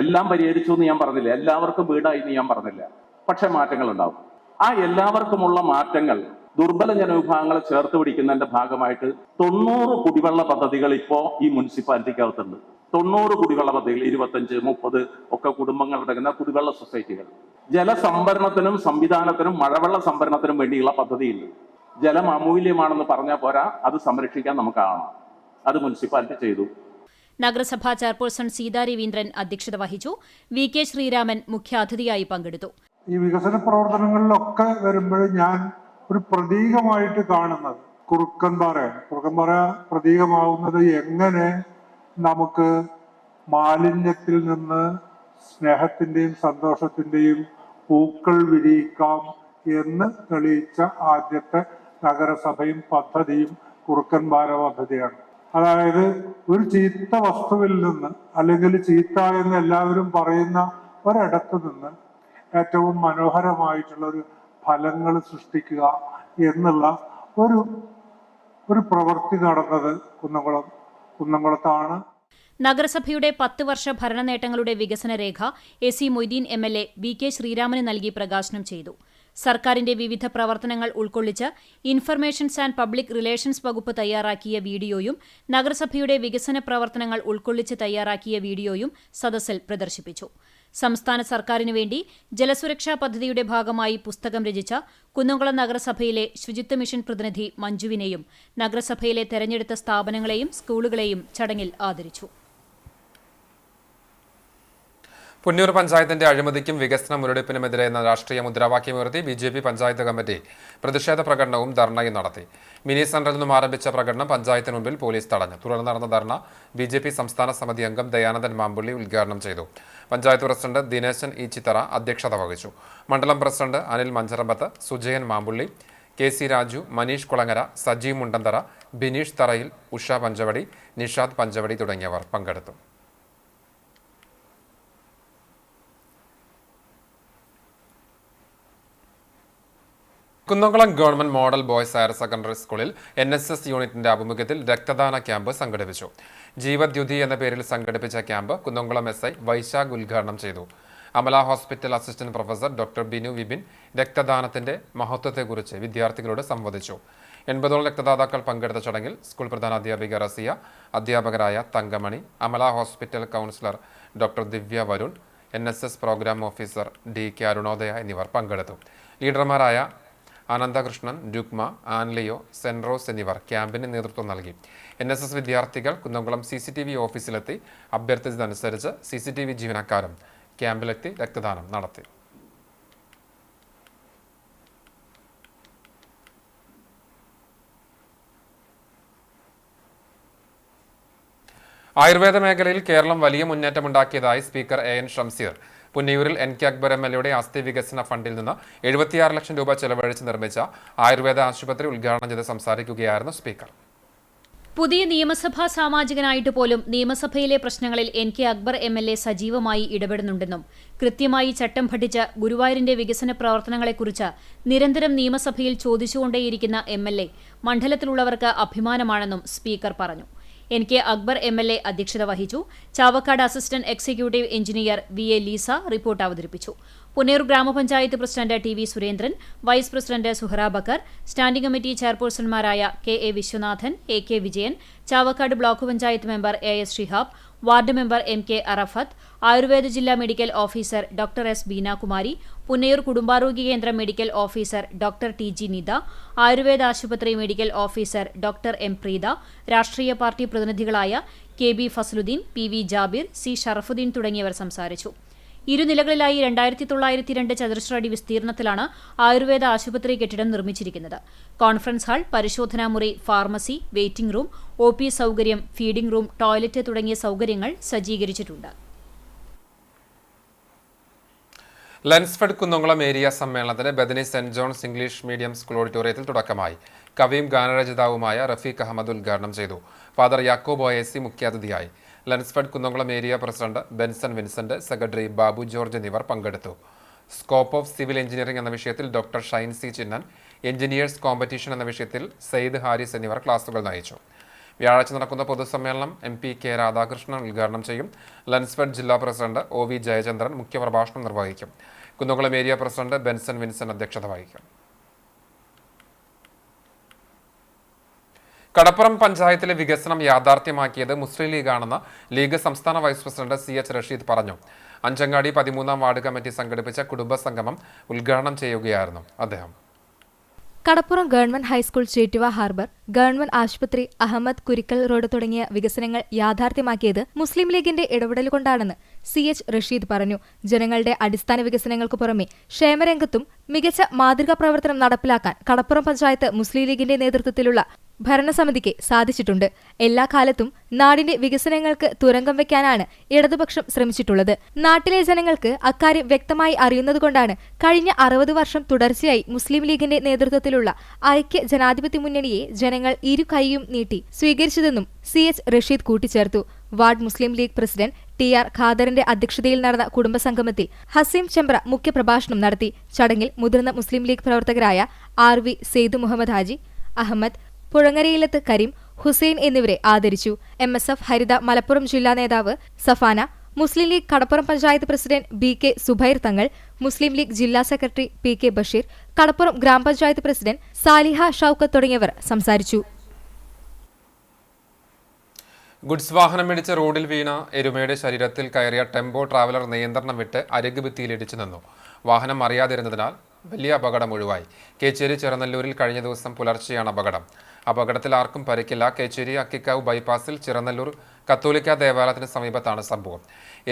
Speaker 10: എല്ലാം പരിഹരിച്ചു എന്ന് ഞാൻ പറഞ്ഞില്ല, എല്ലാവർക്കും വീടായി എന്ന് ഞാൻ പറഞ്ഞില്ല, പക്ഷെ മാറ്റങ്ങൾ ഉണ്ടാവും. ആ എല്ലാവർക്കുമുള്ള മാറ്റങ്ങൾ ദുർബല ജനവിഭാഗങ്ങളെ ചേർത്ത് പിടിക്കുന്നതിന്റെ ഭാഗമായിട്ട് 90 കുടിവെള്ള പദ്ധതികൾ ഇപ്പോ ഈ മുനിസിപ്പാലിറ്റിക്കകത്തുണ്ട്. 90 കുടിവെള്ള പദ്ധതികൾ, 25, 30 ഒക്കെ കുടുംബങ്ങൾ അടങ്ങുന്ന കുടിവെള്ള സൊസൈറ്റികൾ. ജലസംഭരണത്തിനും സംവിധാനത്തിനും മഴവെള്ള സംഭരണത്തിനും വേണ്ടിയുള്ള പദ്ധതിയുണ്ട്. ജലം അമൂല്യമാണെന്ന് പറഞ്ഞാൽ പോരാ, അത് സംരക്ഷിക്കാൻ നമുക്കാവണം. അത് മുനിസിപ്പാലിറ്റി ചെയ്തു.
Speaker 2: നഗരസഭാ ചെയർപേഴ്സൺ സീതാ രവീന്ദ്രൻ അധ്യക്ഷത വഹിച്ചു. VK ശ്രീരാമൻ മുഖ്യാതിഥിയായി പങ്കെടുത്തു.
Speaker 11: ഈ വികസന പ്രവർത്തനങ്ങളിലൊക്കെ വരുമ്പോൾ ഞാൻ ഒരു പ്രതീകമായിട്ട് കാണുന്നത് കുറുക്കൻപാറ പ്രതീകമാവുന്നത് എങ്ങനെ നമുക്ക് മാലിന്യത്തിൽ നിന്ന് സ്നേഹത്തിന്റെയും സന്തോഷത്തിന്റെയും പൂക്കൾ വിരിയിക്കാം എന്ന് തെളിയിച്ച ആദ്യത്തെ നഗരസഭയും പദ്ധതിയും കുറുക്കൻപാറ പദ്ധതിയാണ്. അതായത് ഒരു ചീത്ത വസ്തുവിൽ നിന്ന്, അല്ലെങ്കിൽ ചീത്ത എന്ന് എല്ലാവരും പറയുന്ന ഒരിടത്ത് നിന്ന് ഏറ്റവും മനോഹരമായിട്ടുള്ള ഒരു ഫലങ്ങൾ സൃഷ്ടിക്കുക എന്നുള്ള ഒരു പ്രവൃത്തി നടന്നത് കുന്നംകുളത്താണ്.
Speaker 2: നഗരസഭയുടെ 10 വർഷ ഭരണ നേട്ടങ്ങളുടെ വികസന രേഖ AC മൊയ്തീൻ MLA VK ശ്രീരാമന് നൽകി പ്രകാശനം ചെയ്തു. സർക്കാരിന്റെ വിവിധ പ്രവർത്തനങ്ങൾ ഉൾക്കൊള്ളിച്ച് ഇൻഫർമേഷൻസ് ആൻഡ് പബ്ലിക് റിലേഷൻസ് വകുപ്പ് തയ്യാറാക്കിയ വീഡിയോയും നഗരസഭയുടെ വികസന പ്രവർത്തനങ്ങൾ ഉൾക്കൊള്ളിച്ച് തയ്യാറാക്കിയ വീഡിയോയും സദസ്സിൽ പ്രദർശിപ്പിച്ചു. സംസ്ഥാന സർക്കാരിനു വേണ്ടി ജലസുരക്ഷാ പദ്ധതിയുടെ ഭാഗമായി പുസ്തകം രചിച്ച കുന്നംകുളം നഗരസഭയിലെ ശുചിത്വ മിഷൻ പ്രതിനിധി മഞ്ജുവിനെയും നഗരസഭയിലെ തെരഞ്ഞെടുത്ത സ്ഥാപനങ്ങളെയും സ്കൂളുകളെയും ചടങ്ങിൽ ആദരിച്ചു.
Speaker 1: പുന്നൂർ പഞ്ചായത്തിന്റെ അഴിമതിക്കും വികസന മുരടിപ്പിനുമെതിരെ എന്ന രാഷ്ട്രീയ മുദ്രാവാക്യമുയർത്തി BJP പഞ്ചായത്ത് കമ്മിറ്റി പ്രതിഷേധ പ്രകടനവും ധർണയും നടത്തി. മിനി സെന്ററിൽ നിന്നും ആരംഭിച്ച പ്രകടനം പഞ്ചായത്തിന് മുൻപിൽ പോലീസ് തടഞ്ഞു. തുടർന്ന് നടന്ന ധർണ BJP സംസ്ഥാന സമിതി അംഗം ദയാനന്ദൻ മാമ്പുള്ളി ഉദ്ഘാടനം ചെയ്തു. പഞ്ചായത്ത് പ്രസിഡന്റ് ദിനേശൻ ഇ ചിത്തറ അധ്യക്ഷത വഹിച്ചു. മണ്ഡലം പ്രസിഡന്റ് അനിൽ മഞ്ചറമ്പത്ത്, സുജയൻ മാമ്പുള്ളി, KC രാജു, മനീഷ് കുളങ്ങര, സജീവ് മുണ്ടന്തറ, ബിനീഷ് തറയിൽ, ഉഷ പഞ്ചവടി, നിഷാദ് പഞ്ചവടി തുടങ്ങിയവർ പങ്കെടുത്തു. Kunnamkulam government model boys higher secondary സ്കൂളിൽ NSS യൂണിറ്റിന്റെ ആഭിമുഖ്യത്തിൽ രക്തദാന ക്യാമ്പ് സംഘടിപ്പിച്ചു. ജീവദ്യുതി എന്ന പേരിൽ സംഘടിപ്പിച്ച ക്യാമ്പ് കുന്നംകുളം SI വൈശാഖ് ഉദ്ഘാടനം ചെയ്തു. Amala hospital assistant professor doctor Binu Vipin രക്തദാനത്തിന്റെ മഹത്വത്തെക്കുറിച്ച് വിദ്യാർത്ഥികളോട് സംവദിച്ചു. 80ഓളം രക്തദാതാക്കൾ പങ്കെടുത്ത ചടങ്ങിൽ സ്കൂൾ പ്രധാനാധ്യാപിക റസിയ, അധ്യാപകരായ Thankamani, Amala hospital counsellor doctor Divya Varun, NSS programme officer DK Arunodaya എന്നിവർ പങ്കെടുത്തു. ലീഡർമാരായ അനന്തകൃഷ്ണൻ, രുക്മ, ആൻലിയോ, സെൻറോസ് എന്നിവർ ക്യാമ്പിന് നേതൃത്വം നൽകി. NSS വിദ്യാർത്ഥികൾ കുന്നംകുളം CCTV ഓഫീസിലെത്തി അഭ്യർത്ഥിച്ചതനുസരിച്ച് CCTV ജീവനക്കാരും ക്യാമ്പിലെത്തി രക്തദാനം നടത്തി. ആയുർവേദ മേഖലയിൽ കേരളം വലിയ മുന്നേറ്റമുണ്ടാക്കിയതായി സ്പീക്കർ AN ഷംസീർ. പുന്നയൂരിൽ NK അക്ബർ MLAയുടെ ആസ്തി വികസന ഫണ്ടിൽ നിന്ന് 76 ലക്ഷം രൂപ ചെലവഴിച്ച് നിർമ്മിച്ച ആയുർവേദ ആശുപത്രി ഉദ്ഘാടനം ചെയ്ത് സംസാരിക്കുകയായിരുന്നു സ്പീക്കർ.
Speaker 2: പുതിയ നിയമസഭാ സാമാജികനായിട്ട് പോലും നിയമസഭയിലെ പ്രശ്നങ്ങളിൽ NK അക്ബർ MLA സജീവമായി ഇടപെടുന്നുണ്ടെന്നും കൃത്യമായി ചട്ടം പഠിച്ച ഗുരുവായൂരിന്റെ വികസന പ്രവർത്തനങ്ങളെക്കുറിച്ച് നിരന്തരം നിയമസഭയിൽ ചോദിച്ചുകൊണ്ടേയിരിക്കുന്ന MLA മണ്ഡലത്തിലുള്ളവർക്ക് അഭിമാനമാണെന്നും സ്പീക്കർ പറഞ്ഞു. NK അക്ബർ MLA അധ്യക്ഷത വഹിച്ചു. Chavakkad assistant executive engineer VA Leesa report അവതരിപ്പിച്ചു. പുന്നയൂർ ഗ്രാമപഞ്ചായത്ത് president TV Surendran, vice president Suhara Bakkar, standing committee ചെയർപേഴ്സൺമാരായ KA Viswanathan, AK Vijayan, Chavakkad block panchayat member AS Shihab, ward member MK Arafath, Ayurveda ജില്ലാ medical officer doctor S Beenakumari, Punnayur കുടുംബാരോഗ്യ കേന്ദ്രം medical officer doctor TG Nitha, Ayurveda ആശുപത്രി medical officer doctor M Preetha, രാഷ്ട്രീയ പാർട്ടി പ്രതിനിധികളായ KB Fasaluddin, PV Jabir, C Sharafuddin തുടങ്ങിയവർ സംസാരിച്ചു. ഇരുനിലകളിലായി 2902 ചതുരശ്ര അടി വിസ്തീർണത്തിലാണ് ആയുർവേദ ആശുപത്രി കെട്ടിടം നിർമ്മിച്ചിരിക്കുന്നത്. കോൺഫറൻസ് ഹാൾ, പരിശോധനാ മുറി, ഫാർമസി, വെയിറ്റിംഗ് റൂം, OP സൗകര്യം, ഫീഡിംഗ് റൂം, ടോയ്ലറ്റ് തുടങ്ങിയ സൗകര്യങ്ങൾ സജ്ജീകരിച്ചിട്ടുണ്ട്.
Speaker 1: ലൻസ്ഫെഡ് കുന്നംകുളം ഏരിയ സമ്മേളനത്തിന് Bethany Saint John's English medium school ഓഡിറ്റോറിയത്തിൽ തുടക്കമായി. കവിയും ഗാനരചയിതാവുമായ റഫീഖ് അഹമ്മദ് ഉദ്ഘാടനം ചെയ്തു. ഫാദർ യാക്കോബ് OAC മുഖ്യാതിഥിയായി. Lensfed Kunnamkulam area president Benson Vincent, secretary Babu George എന്നിവർ പങ്കെടുത്തു. സ്കോപ്പ് ഓഫ് സിവിൽ എഞ്ചിനീയറിംഗ് എന്ന വിഷയത്തിൽ doctor Shine C Chinnan, engineers competition എന്ന വിഷയത്തിൽ സെയ്ദ് ഹാരിസ് എന്നിവർ ക്ലാസുകൾ നയിച്ചു. വ്യാഴാഴ്ച നടക്കുന്ന പൊതുസമ്മേളനം MP K രാധാകൃഷ്ണൻ ഉദ്ഘാടനം ചെയ്യും. ലൻസ്ഫെഡ് ജില്ലാ പ്രസിഡന്റ് OV ജയചന്ദ്രൻ മുഖ്യപ്രഭാഷണം നിർവഹിക്കും. Kunnamkulam area president Benson Vincent അധ്യക്ഷത വഹിക്കും. കടപ്പുറം പഞ്ചായത്തിലെ വികസനം യാഥാർത്ഥ്യമാക്കിയത് മുസ്ലിം ലീഗാണെന്ന് ലീഗ് സംസ്ഥാന വൈസ് പ്രസിഡന്റ് CH റഷീദ് പറഞ്ഞു. അഞ്ചങ്ങാടി 13ാം വാർഡ് കമ്മിറ്റി സംഘടിപ്പിച്ച കുടുംബസംഗമം ഉദ്ഘാടനം ചെയ്യുകയായിരുന്നു അദ്ദേഹം.
Speaker 12: Kadappuram government high school, Chettuva harbour, government ആശുപത്രി, അഹമ്മദ് കുരിക്കൽ റോഡ് തുടങ്ങിയ വികസനങ്ങൾ യാഥാർത്ഥ്യമാക്കിയത് മുസ്ലിം ലീഗിന്റെ ഇടപെടൽ കൊണ്ടാണെന്ന് CH റഷീദ് പറഞ്ഞു. ജനങ്ങളുടെ അടിസ്ഥാന വികസനങ്ങൾക്ക് പുറമെ ക്ഷേമരംഗത്തും മികച്ച മാതൃകാ പ്രവർത്തനം നടപ്പിലാക്കാൻ കടപ്പുറം പഞ്ചായത്ത് മുസ്ലിം ലീഗിന്റെ നേതൃത്വത്തിലുള്ള ഭരണസമിതിക്ക് സാധിച്ചിട്ടുണ്ട്. എല്ലാ കാലത്തും നാടിന്റെ വികസനങ്ങൾക്ക് തുരങ്കം വയ്ക്കാനാണ് ഇടതുപക്ഷം ശ്രമിച്ചിട്ടുള്ളത്. നാട്ടിലെ ജനങ്ങൾക്ക് അക്കാര്യം വ്യക്തമായി അറിയുന്നതുകൊണ്ടാണ് കഴിഞ്ഞ 60 വർഷം തുടർച്ചയായി മുസ്ലിം ലീഗിന്റെ നേതൃത്വത്തിലുള്ള ഐക്യ ജനാധിപത്യ മുന്നണിയെ ജനങ്ങൾ ഇരു കൈയും നീട്ടി സ്വീകരിച്ചതെന്നും CH റഷീദ് കൂട്ടിച്ചേർത്തു. വാർഡ് മുസ്ലിം ലീഗ് പ്രസിഡന്റ് TR ഖാദറിന്റെ അധ്യക്ഷതയിൽ നടന്ന കുടുംബസംഗമത്തിൽ ഹസീം ചെമ്പ്ര മുഖ്യപ്രഭാഷണം നടത്തി. ചടങ്ങിൽ മുതിർന്ന മുസ്ലിം ലീഗ് പ്രവർത്തകരായ RV സെയ്ദ് മുഹമ്മദ് ഹാജി, അഹമ്മദ്, പുഴങ്ങരയിലത്ത് കരീം, ഹുസൈൻ എന്നിവരെ ആദരിച്ചു. MSF ഹരിത മലപ്പുറം ജില്ലാ നേതാവ് സഫാന, മുസ്ലിം ലീഗ് കടപ്പുറം പഞ്ചായത്ത് പ്രസിഡന്റ് BK സുബൈർ തങ്ങൾ, മുസ്ലിം ലീഗ് ജില്ലാ സെക്രട്ടറി PK ബഷീർ, കടപ്പുറം ഗ്രാമപഞ്ചായത്ത് പ്രസിഡന്റ് സാലിഹ ഷൌക്കത്ത് തുടങ്ങിയവർ സംസാരിച്ചു.
Speaker 1: ഗുഡ്സ് വാഹനമിടിച്ച് റോഡിൽ വീണ എരുമയുടെ ശരീരത്തിൽ കയറിയ ടെമ്പോ ട്രാവലർ നിയന്ത്രണം വിട്ട് അരികുഭിത്തിയിൽ ഇടിച്ചു നിന്നു. വാഹനം അറിയാതിരുന്നതിനാൽ വലിയ അപകടം ഒഴിവായി. കേച്ചേരി ചിറനല്ലൂരിൽ കഴിഞ്ഞ ദിവസം പുലർച്ചെയാണ് അപകടം. അപകടത്തിൽ ആർക്കും പരിക്കില്ല. കേച്ചേരി അക്കിക്കാവ് ബൈപ്പാസിൽ ചിറനല്ലൂർ കത്തോലിക്ക ദേവാലയത്തിന് സമീപത്താണ് സംഭവം.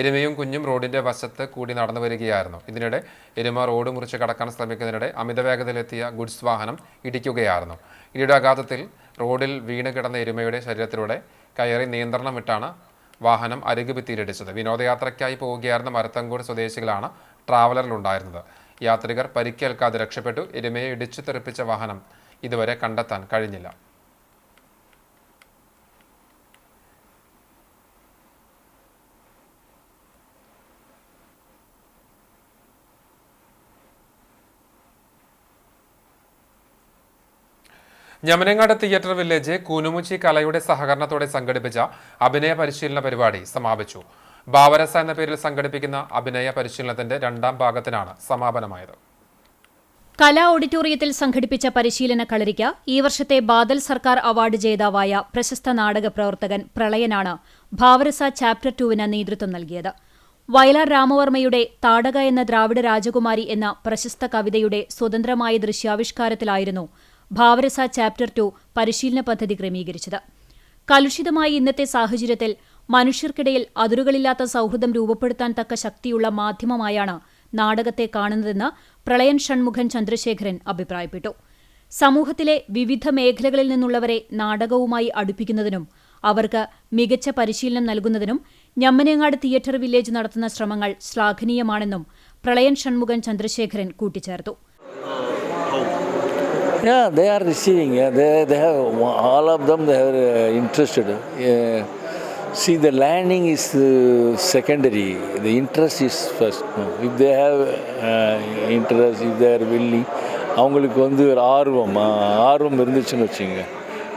Speaker 1: എരുമയും കുഞ്ഞും റോഡിന്റെ വശത്ത് കൂടി നടന്നു വരികയായിരുന്നു. ഇതിനിടെ എരുമ റോഡ് മുറിച്ച് കടക്കാൻ ശ്രമിക്കുന്നതിനിടെ അമിതവേഗതയിലെത്തിയ ഗുഡ്സ് വാഹനം ഇടിക്കുകയായിരുന്നു. ഇടിയുടെ ആഘാതത്തിൽ റോഡിൽ വീണ് കിടന്ന എരുമയുടെ ശരീരത്തിലൂടെ കയറി നിയന്ത്രണം വിട്ടാണ് വാഹനം അരികുഭിത്തിയിലിടിച്ചത്. വിനോദയാത്രയ്ക്കായി പോവുകയായിരുന്ന മരത്തങ്കോട് സ്വദേശികളാണ് ട്രാവലറിലുണ്ടായിരുന്നത്. യാത്രികർ പരിക്കേൽക്കാതെ രക്ഷപ്പെട്ടു. എരുമയെ ഇടിച്ചു തെറിപ്പിച്ച വാഹനം ഇതുവരെ കണ്ടെത്താൻ കഴിഞ്ഞില്ല. ഞമനങ്ങാട് തിയേറ്റർ വില്ലേജ് കൂനുമുച്ചി കലയുടെ സഹകരണത്തോടെ സംഘടിപ്പിച്ച അഭിനയ പരിശീലന പരിപാടി സമാപിച്ചു. ഭാവരസ എന്ന പേരിൽ സംഘടിപ്പിക്കുന്ന അഭിനയ പരിശീലനത്തിന്റെ 2ാം ഭാഗത്തിനാണ് സമാപനമായത്.
Speaker 2: കലാ ഓഡിറ്റോറിയത്തിൽ സംഘടിപ്പിച്ച പരിശീലന കളരിക്ക് ഈ വർഷത്തെ ബാദൽ സർക്കാർ അവാർഡ് ജേതാവായ പ്രശസ്ത നാടക പ്രവർത്തകൻ പ്രളയനാണ് ഭാവരസ ചാപ്റ്റർ 2-ന് നേതൃത്വം നൽകിയത്. വയലാർ രാമവർമ്മയുടെ താടക എന്ന ദ്രാവിഡ രാജകുമാരി എന്ന പ്രശസ്ത കവിതയുടെ സ്വതന്ത്രമായ ദൃശ്യാവിഷ്കാരത്തിലായിരുന്നു ഭാവരസ ചാപ്റ്റർ 2 പരിശീലന പദ്ധതി ക്രമീകരിച്ചത്. കലുഷിതമായ ഇന്നത്തെ സാഹചര്യത്തിൽ മനുഷ്യർക്കിടയിൽ അതിരുകളില്ലാത്ത സൗഹൃദം രൂപപ്പെടുത്താൻ തക്ക ശക്തിയുള്ള മാധ്യമമായാണ് നാടകത്തെ കാണുന്നതെന്ന് പ്രളയൻ ഷൺമുഖൻ ചന്ദ്രശേഖരൻ അഭിപ്രായപ്പെട്ടു. സമൂഹത്തിലെ വിവിധ മേഖലകളിൽ നിന്നുള്ളവരെ നാടകവുമായി അടുപ്പിക്കുന്നതിനും അവർക്ക് മികച്ച പരിശീലനം നൽകുന്നതിനും ഞമ്മനങ്ങാട് തിയേറ്റർ വില്ലേജ് നടത്തുന്ന ശ്രമങ്ങൾ ശ്ലാഘനീയമാണെന്നും പ്രളയൻ ഷൺമുഖൻ ചന്ദ്രശേഖരൻ കൂട്ടിച്ചേർത്തു.
Speaker 13: Yeah, they are receiving. They have all of them. They are interested. See, the learning is secondary. The interest is first. If they have interest, if they are willing, அவங்களுக்கு வந்து ஒரு ஆர்வம் இருந்துச்சுன்னு வச்சுங்க,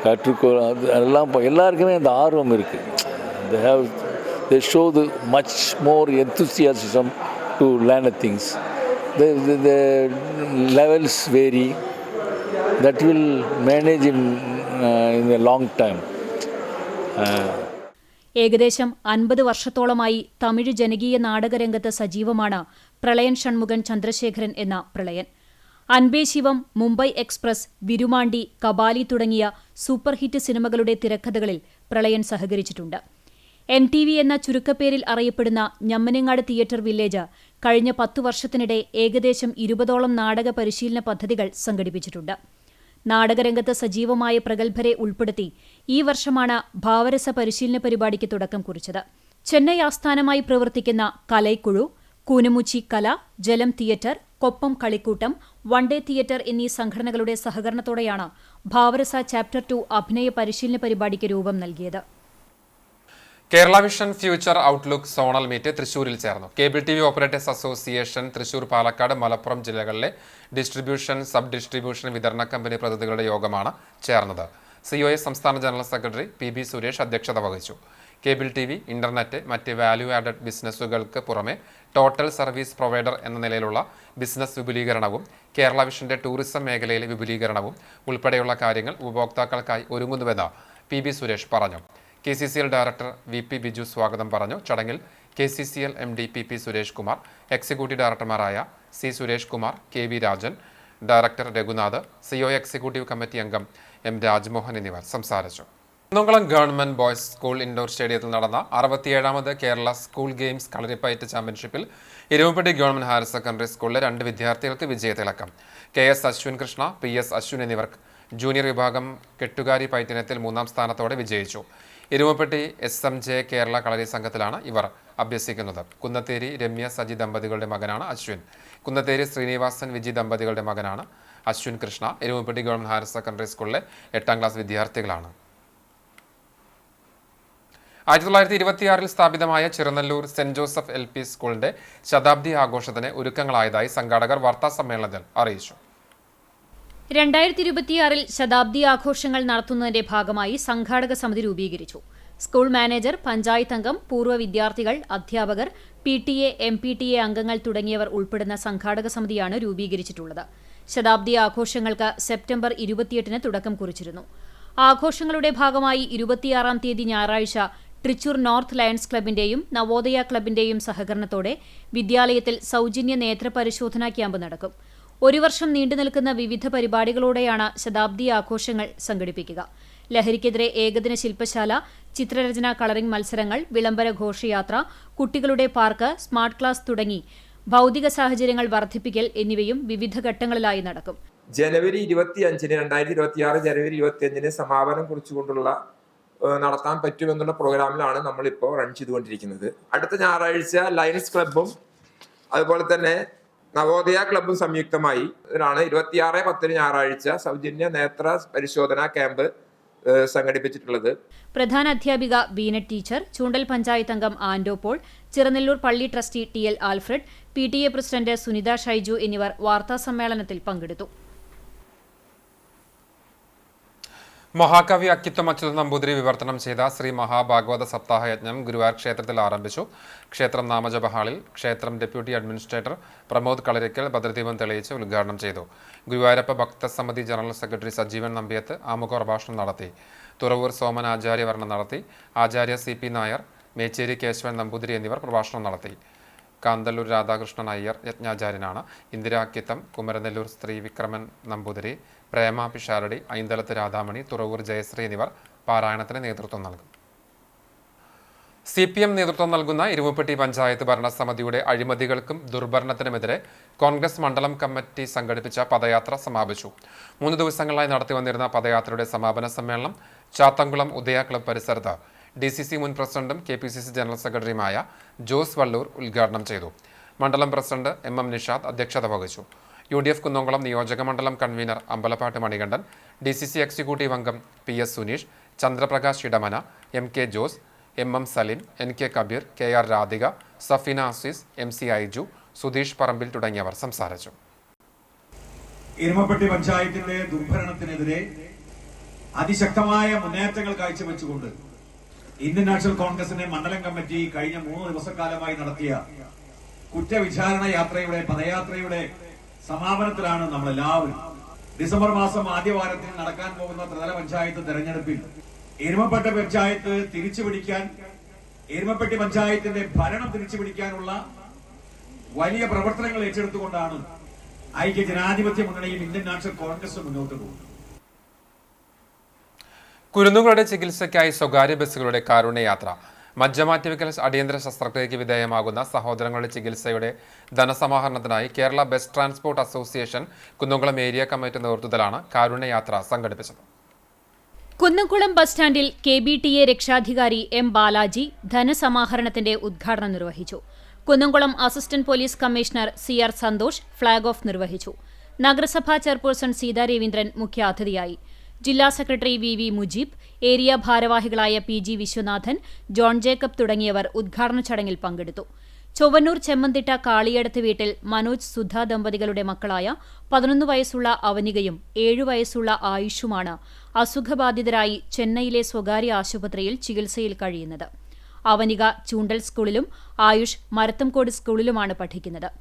Speaker 13: கற்றுக்கோ எல்லாம் எல்லாருக்குமே அந்த ஆர்வம் இருக்குது. They show the much more enthusiasm to learn things. The levels vary. That will manage in a long time.
Speaker 2: ഏകദേശം 50 വർഷത്തോളമായി തമിഴ് ജനകീയ നാടകരംഗത്ത് സജീവമാണ് പ്രളയൻ ഷൺമുഖൻ ചന്ദ്രശേഖരൻ എന്ന പ്രളയൻ. അൻപേ ശിവം, മുംബൈ എക്സ്പ്രസ്, വിരുമാണ്ടി, കബാലി തുടങ്ങിയ സൂപ്പർ ഹിറ്റ് സിനിമകളുടെ തിരക്കഥകളിൽ പ്രളയൻ സഹകരിച്ചിട്ടുണ്ട്. NTV എന്ന ചുരുക്കപ്പേരിൽ അറിയപ്പെടുന്ന ഞമ്മനങ്ങാട് തിയേറ്റർ വില്ലേജ് കഴിഞ്ഞ 10 വർഷത്തിനിടെ ഏകദേശം 20ഓളം നാടക പരിശീലന പദ്ധതികൾ സംഘടിപ്പിച്ചിട്ടുണ്ട്. നാടകരംഗത്ത് സജീവമായ പ്രഗത്ഭരെ ഉൾപ്പെടുത്തി ഈ വർഷമാണ് ഭാവരസ പരിശീലന പരിപാടിക്ക് തുടക്കം കുറിച്ചത്. ചെന്നൈ ആസ്ഥാനമായി പ്രവർത്തിക്കുന്ന കലൈക്കുഴു, Koonamuchi Kala, Jalam theatre, Koppam Kalikkoottam, one day theatre എന്നീ സംഘടനകളുടെ സഹകരണത്തോടെയാണ് ഭാവരസ ചാപ്റ്റർ 2 അഭിനയ പരിശീലന പരിപാടിക്ക് രൂപം നൽകിയത്.
Speaker 1: Kerala vision future outlook zonal meet തൃശൂരിൽ ചേർന്നു. Cable TV operators association Thrissur, Palakkad, Malappuram ജില്ലകളിലെ ഡിസ്ട്രിബ്യൂഷൻ, സബ് ഡിസ്ട്രിബ്യൂഷൻ വിതരണ കമ്പനി പ്രതിനിധികളുടെ യോഗമാണ് ചേർന്നത്. COA സംസ്ഥാന ജനറൽ സെക്രട്ടറി PB സുരേഷ് അധ്യക്ഷത വഹിച്ചു. കേബിൾ TV, ഇന്റർനെറ്റ്, മറ്റ് വാല്യൂ ആഡഡ് ബിസിനസ്സുകൾക്ക് പുറമെ ടോട്ടൽ സർവീസ് പ്രൊവൈഡർ എന്ന നിലയിലുള്ള ബിസിനസ് വിപുലീകരണവും കേരള വിഷന്റെ ടൂറിസം മേഖലയിലെ വിപുലീകരണവും ഉൾപ്പെടെയുള്ള കാര്യങ്ങൾ ഉപഭോക്താക്കൾക്കായി ഒരുങ്ങുന്നുവെന്ന് PB സുരേഷ് പറഞ്ഞു. KCCL ഡയറക്ടർ VP ബിജു സ്വാഗതം പറഞ്ഞു. ചടങ്ങിൽ KCCL MD PP Suresh Kumar, executive ഡയറക്ടർമാരായ C Suresh Kumar, KV Rajan, director Reghunath, COA executive committee അംഗം M രാജ്മോഹൻ എന്നിവർ സംസാരിച്ചു. Kunnamkulam government boys school indoor സ്റ്റേഡിയത്തിൽ നടന്ന 67ാമത് കേരള സ്കൂൾ ഗെയിംസ് കളരിപ്പയറ്റ് ചാമ്പ്യൻഷിപ്പിൽ ഇരുമ്പട്ടി ഗവൺമെന്റ് ഹയർ സെക്കൻഡറി സ്കൂളിലെ 2 വിദ്യാർത്ഥികൾക്ക് വിജയത്തിളക്കം. KS അശ്വിൻ കൃഷ്ണ, PS അശ്വിൻ എന്നിവർ ജൂനിയർ വിഭാഗം കെട്ടുകാരി പയറ്റിനത്തിൽ 3ാം സ്ഥാനത്തോടെ വിജയിച്ചു. ഇരുമ്പപ്പെട്ടി SMJ കേരള കളരി സംഘത്തിലാണ് ഇവർ അഭ്യസിക്കുന്നത്. കുന്നത്തേരി രമ്യ സജി ദമ്പതികളുടെ മകനാണ് അശ്വിൻ. കുന്നത്തേരി ശ്രീനിവാസൻ വിജി ദമ്പതികളുടെ മകനാണ് Ashwin Krishna. Irumbappetti government higher secondary സ്കൂളിലെ 8ാം ക്ലാസ് വിദ്യാർത്ഥികളാണ്. 1926 സ്ഥാപിതമായ ചിറനല്ലൂർ സെന്റ് ജോസഫ് LP സ്കൂളിന്റെ ശതാബ്ദി ആഘോഷത്തിന് ഒരുക്കങ്ങളായതായി സംഘാടകർ വാർത്താസമ്മേളനത്തിൽ അറിയിച്ചു.
Speaker 2: 2026 ശതാബ്ദി ആഘോഷങ്ങൾ നടത്തുന്നതിന്റെ ഭാഗമായി സംഘാടക സമിതി രൂപീകരിച്ചു. സ്കൂൾ മാനേജർ, പഞ്ചായത്ത് അംഗം, പൂർവ്വ വിദ്യാർത്ഥികൾ, അധ്യാപകർ, PTA, MPTA അംഗങ്ങൾ തുടങ്ങിയവർ ഉൾപ്പെടുന്ന സംഘാടക സമിതിയാണ് രൂപീകരിച്ചിട്ടുള്ളത്. ശതാബ്ദി ആഘോഷങ്ങൾക്ക് സെപ്റ്റംബർ 28-ന് തുടക്കം കുറിച്ചിരുന്നു. ആഘോഷങ്ങളുടെ ഭാഗമായി 26-ാം തീയതി ഞായറാഴ്ച തൃശൂർ നോർത്ത് ലയൺസ് ക്ലബിന്റെയും നവോദയ ക്ലബിന്റെയും സഹകരണത്തോടെ വിദ്യാലയത്തിൽ സൗജന്യ നേത്ര പരിശോധനാ ക്യാമ്പ് നടക്കും. 1 വർഷം നീണ്ടുനിൽക്കുന്ന വിവിധ പരിപാടികളോടെയാണ് ശതാബ്ദി ആഘോഷങ്ങൾ സംഘടിപ്പിക്കുക. ലഹരിക്കെതിരെ ഏകദിന ശില്പശാല, ചിത്രരചന, കളറിംഗ് മത്സരങ്ങൾ, വിളംബര ഘോഷയാത്ര, കുട്ടികളുടെ പാർക്ക്, സ്മാർട്ട് ക്ലാസ് തുടങ്ങി ഭൗതിക സാഹചര്യങ്ങൾ വർദ്ധിപ്പിക്കൽ എന്നിവയും വിവിധ ഘട്ടങ്ങളിലായി നടക്കും.
Speaker 14: ജനുവരി 25-ന് 2026 ജനുവരി 25-ന് സമാപനം കുറിച്ചുകൊണ്ടുള്ള നടത്താൻ പറ്റുമെന്നുള്ള പ്രോഗ്രാമിലാണ് നമ്മളിപ്പോൾ റൺ ചെയ്തുകൊണ്ടിരിക്കുന്നത്. അടുത്ത ഞായറാഴ്ച ലയൺസ് ക്ലബും അതുപോലെ തന്നെ നവോദയ ക്ലബും സംയുക്തമായി 26/10 ഞായറാഴ്ച സൗജന്യ നേത്ര പരിശോധനാ ക്യാമ്പ് സംഘടിപ്പിച്ചിട്ടുള്ളത്.
Speaker 2: പ്രധാന അധ്യാപിക ബീനറ്റ് ടീച്ചർ, ചൂണ്ടൽ പഞ്ചായത്ത് അംഗം ആൻഡോ പോൾ, ചിറനെല്ലൂർ പള്ളി trustee TL Alfred, PTA president Sunitha Shaiju എന്നിവർ വാർത്താസമ്മേളനത്തിൽ പങ്കെടുത്തു.
Speaker 1: മഹാകവി അക്കിത്തം അച്യുത നമ്പൂതിരി വിവർത്തനം ചെയ്ത ശ്രീ മഹാഭാഗവത സപ്താഹ യജ്ഞം ഗുരുവായൂർ ക്ഷേത്രത്തിൽ ആരംഭിച്ചു. ക്ഷേത്രം നാമജപ ഹാളിൽ ക്ഷേത്രം ഡെപ്യൂട്ടി അഡ്മിനിസ്ട്രേറ്റർ പ്രമോദ് കളരിക്കൽ ഭദ്രദീപം തെളിയിച്ച് ഉദ്ഘാടനം ചെയ്തു. ഗുരുവായൂരപ്പ ഭക്തസമിതി ജനറൽ സെക്രട്ടറി സജീവൻ നമ്പ്യത്ത് ആമുഖ പ്രഭാഷണം നടത്തി. തുറവൂർ സോമൻ ആചാര്യവർണ്ണ നടത്തി. ആചാര്യ CP നായർ, മേച്ചേരി കേശവൻ നമ്പൂതിരി എന്നിവർ പ്രഭാഷണം നടത്തി. കാന്തല്ലൂർ രാധാകൃഷ്ണൻ അയ്യർ യജ്ഞാചാര്യനാണ്. ഇന്ദിരാ അക്കിത്തം, കുമരനെല്ലൂർ സ്ത്രീ വിക്രമൻ നമ്പൂതിരി, പ്രേമ പിഷാരടി, ഐന്തലത്ത് രാധാമണി, തുറവൂർ ജയശ്രീ എന്നിവർ പാരായണത്തിന് നേതൃത്വം നൽകും. CPM നേതൃത്വം നൽകുന്ന ഇരുമുപ്പെട്ടി പഞ്ചായത്ത് ഭരണസമിതിയുടെ അഴിമതികൾക്കും ദുർഭരണത്തിനുമെതിരെ കോൺഗ്രസ് മണ്ഡലം കമ്മിറ്റി സംഘടിപ്പിച്ച പദയാത്ര സമാപിച്ചു. 3 ദിവസങ്ങളായി നടത്തിവന്നിരുന്ന പദയാത്രയുടെ സമാപന സമ്മേളനം ചാത്തൻകുളം ഉദയ ക്ലബ് പരിസരത്ത് DCC മുൻ പ്രസിഡന്റും KPCC ജനറൽ സെക്രട്ടറിയുമായ ജോസ് വള്ളൂർ ഉദ്ഘാടനം ചെയ്തു. മണ്ഡലം പ്രസിഡന്റ് MM നിഷാദ് അധ്യക്ഷത വഹിച്ചു. UDF കുന്നംകുളം നിയോജക മണ്ഡലം convener Ambalappatt Manikandan, DCC executive അംഗം PS Suneesh, Chandraprakash Edamana, MK Jose, MM Salim, NK Kabeer, KR Radhika, Safeena Azeez, MC Aiju, Sudheesh Parambil തുടങ്ങിയവർ സംസാരിച്ചു.
Speaker 15: എരുമപ്പെട്ടി പഞ്ചായത്തിന്റെ ദുർഭരണത്തിനെതിരെ അതിശക്തമായ മുന്നേറ്റങ്ങൾ കാഴ്ചവെച്ചുകൊണ്ട് ഇന്ത്യൻ നാഷണൽ കോൺഗ്രസിന്റെ മണ്ഡലം കമ്മിറ്റി കഴിഞ്ഞ 3 ദിവസക്കാലമായി നടത്തിയ കുറ്റവിചാരണ യാത്രയുടെ പദയാത്രയുടെ സമാപനത്തിലാണ് നമ്മളെല്ലാവരും. ഡിസംബർ മാസം ആദ്യവാരത്തിൽ നടക്കാൻ പോകുന്ന ത്രിതല പഞ്ചായത്ത് തെരഞ്ഞെടുപ്പിൽ എരുമപ്പെട്ടി പഞ്ചായത്ത് തിരിച്ചുപിടിക്കാൻ, എരുമപ്പെട്ടി പഞ്ചായത്തിന്റെ ഭരണം തിരിച്ചുപിടിക്കാനുള്ള വലിയ പ്രവർത്തനങ്ങൾ ഏറ്റെടുത്തുകൊണ്ടാണ് ഐക്യ ജനാധിപത്യ മുന്നണിയും ഇന്ത്യൻ നാഷണൽ കോൺഗ്രസും മുന്നോട്ട് പോകുന്നത്.
Speaker 1: കുരുന്നുകളുടെ ചികിത്സയ്ക്കായി സ്വകാര്യ ബസ്സുകളുടെ കാരുണ്യയാത്ര. മജ്ജമാറ്റിവെക്കൽ അടിയന്തര ശസ്ത്രക്രിയയ്ക്ക് വിധേയമാകുന്ന സഹോദരങ്ങളുടെ ചികിത്സയുടെ ധനസമാഹരണത്തിനായി Kerala bus transport association Kunnamkulam area committee നേതൃത്വത്തിലാണ് കാരുണ്യയാത്ര സംഘടിപ്പിച്ചത്.
Speaker 2: കുന്നംകുളം ബസ് സ്റ്റാൻഡിൽ KBTA രക്ഷാധികാരി M ബാലാജി ധനസമാഹരണത്തിന്റെ ഉദ്ഘാടനം നിർവഹിച്ചു. Kunnamkulam assistant police commissioner CR Santhosh flag off നിർവഹിച്ചു. നഗരസഭാ ചെയർപേഴ്സൺ സീതാ രവീന്ദ്രൻ മുഖ്യാതിഥിയായി. ജില്ലാ സെക്രട്ടറി VV മുജീബ്, ഏരിയ ഭാരവാഹികളായ PG വിശ്വനാഥൻ, ജോൺ ജേക്കബ് തുടങ്ങിയവർ ഉദ്ഘാടന ചടങ്ങിൽ പങ്കെടുത്തു. ചൊവ്വന്നൂർ ചെമ്മന്തിട്ട കാളിയടത്ത് വീട്ടിൽ മനോജ് സുധ ദമ്പതികളുടെ മക്കളായ 11 വയസ്സുള്ള അവനികയും 7 വയസ്സുള്ള ആയുഷുമാണ് അസുഖബാധിതരായി ചെന്നൈയിലെ സ്വകാര്യ ആശുപത്രിയിൽ ചികിത്സയിൽ കഴിയുന്നത്. അവനിക ചൂണ്ടൽ സ്കൂളിലും ആയുഷ് മരത്തംകോട് സ്കൂളിലുമാണ് പഠിക്കുന്നത്.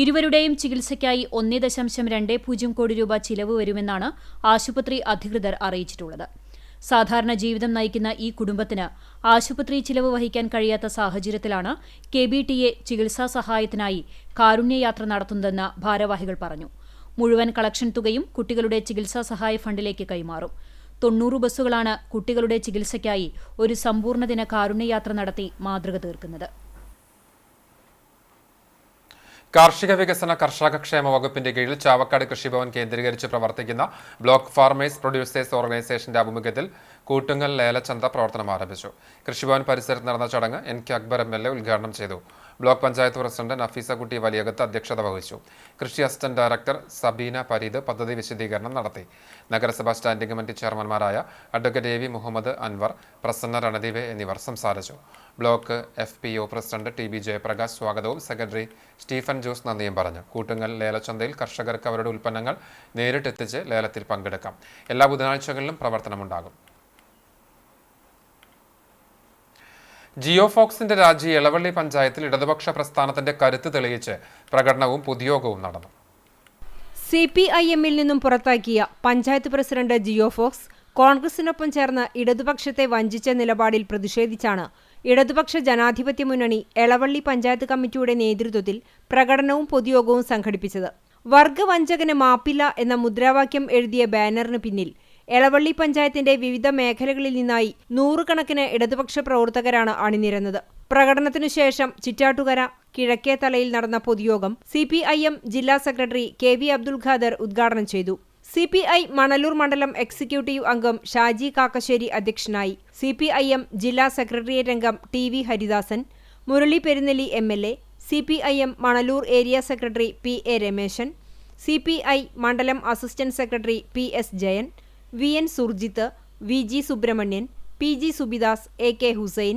Speaker 2: ഇരുവരുടെയും ചികിത്സയ്ക്കായി 1.20 കോടി രൂപ ചിലവ് വരുമെന്നാണ് ആശുപത്രി അധികൃതർ അറിയിച്ചിട്ടുള്ളത്. സാധാരണ ജീവിതം നയിക്കുന്ന ഈ കുടുംബത്തിന് ആശുപത്രി ചിലവ് വഹിക്കാൻ കഴിയാത്ത സാഹചര്യത്തിലാണ് KBTA ചികിത്സാ സഹായത്തിനായി കാരുണ്യയാത്ര നടത്തുന്നതെന്ന് ഭാരവാഹികൾ പറഞ്ഞു. മുഴുവൻ കളക്ഷൻ തുകയും കുട്ടികളുടെ ചികിത്സാ സഹായ ഫണ്ടിലേക്ക് കൈമാറും. 90 ബസ്സുകളാണ് കുട്ടികളുടെ ചികിത്സയ്ക്കായി ഒരു സമ്പൂർണ്ണദിന കാരുണ്യയാത്ര നടത്തി മാതൃക തീർക്കുന്നത്.
Speaker 1: കാർഷിക വികസന കർഷകക്ഷേമ വകുപ്പിന്റെ കീഴിൽ ചാവക്കാട് കൃഷിഭവൻ കേന്ദ്രീകരിച്ച് പ്രവർത്തിക്കുന്ന ബ്ലോക്ക് ഫാർമേഴ്സ് പ്രൊഡ്യൂസേഴ്സ് ഓർഗനൈസേഷന്റെ ആഭിമുഖ്യത്തിൽ കൂട്ടുങ്ങൽ ലേലച്ചന്ത പ്രവർത്തനം ആരംഭിച്ചു. കൃഷിഭവൻ പരിസരത്ത് നടന്ന ചടങ്ങ് NK അക്ബർ MLA ഉദ്ഘാടനം ചെയ്തു. ബ്ലോക്ക് പഞ്ചായത്ത് പ്രസിഡന്റ് നഫീസക്കുട്ടി വലിയകത്ത് അധ്യക്ഷത വഹിച്ചു. കൃഷി അസിസ്റ്റന്റ് ഡയറക്ടർ സബീന പരീദ് പദ്ധതി വിശദീകരണം നടത്തി. നഗരസഭാ സ്റ്റാൻഡിംഗ് കമ്മിറ്റി ചെയർമാൻമാരായ അഡ്വക്കേറ്റ് AV മുഹമ്മദ് അൻവർ, പ്രസന്ന രണദീപ് എന്നിവർ സംസാരിച്ചു. Block FPO president TB Jayaprakash സ്വാഗതവും സെക്രട്ടറി സ്റ്റീഫൻ ജോസ് നന്ദിയും പറഞ്ഞു. കൂട്ടുങ്ങൽ ലേലച്ചന്തയിൽ കർഷകർക്ക് അവരുടെ ഉൽപ്പന്നങ്ങൾ നേരിട്ടെത്തിച്ച് ലേലത്തിൽ പങ്കെടുക്കാം. എല്ലാ ബുധനാഴ്ചകളിലും പ്രവർത്തനമുണ്ടാകും. ജിയോഫോക്സിന്റെ രാജി എളവള്ളി പഞ്ചായത്തിൽ ഇടതുപക്ഷ പ്രസ്ഥാനത്തിന്റെ കരുത്ത് തെളിയിച്ച് പ്രകടനവും പൊതുയോഗവും നടന്നു.
Speaker 6: CPIM-ൽ നിന്നും പുറത്താക്കിയ പഞ്ചായത്ത് പ്രസിഡന്റ് ജിയോഫോക്സ് കോൺഗ്രസിനൊപ്പം ചേർന്ന് ഇടതുപക്ഷത്തെ വഞ്ചിച്ച നിലപാടിൽ പ്രതിഷേധിച്ചാണ് ഇടതുപക്ഷ ജനാധിപത്യ മുന്നണി എളവള്ളി പഞ്ചായത്ത് കമ്മിറ്റിയുടെ നേതൃത്വത്തിൽ പ്രകടനവും പൊതുയോഗവും സംഘടിപ്പിച്ചത്. വർഗവഞ്ചകന് മാപ്പില്ല എന്ന മുദ്രാവാക്യം എഴുതിയ ബാനറിന് പിന്നിൽ എളവള്ളി പഞ്ചായത്തിന്റെ വിവിധ മേഖലകളിൽ നിന്നായി 100 കണക്കിന് ഇടതുപക്ഷ പ്രവർത്തകരാണ് അണിനിരന്നത്. പ്രകടനത്തിനു ശേഷം ചിറ്റാട്ടുകര കിഴക്കേത്തലയിൽ നടന്ന പൊതുയോഗം CPIM ജില്ലാ സെക്രട്ടറി KV അബ്ദുൽ ഖാദർ ഉദ്ഘാടനം ചെയ്തു. CPI മണലൂർ മണ്ഡലം എക്സിക്യൂട്ടീവ് അംഗം ഷാജി കാക്കശ്ശേരി അധ്യക്ഷനായി. CPIM ജില്ലാ സെക്രട്ടേറിയറ്റ് അംഗം TV Haridasan, Murali Perunelli MLA, CPIM Manalur area secretary PA Rameshan, CPI മണ്ഡലം assistant secretary PS Jayan, VN Surjith, VG Subrahmanyan, PG Subidas, AK Hussain,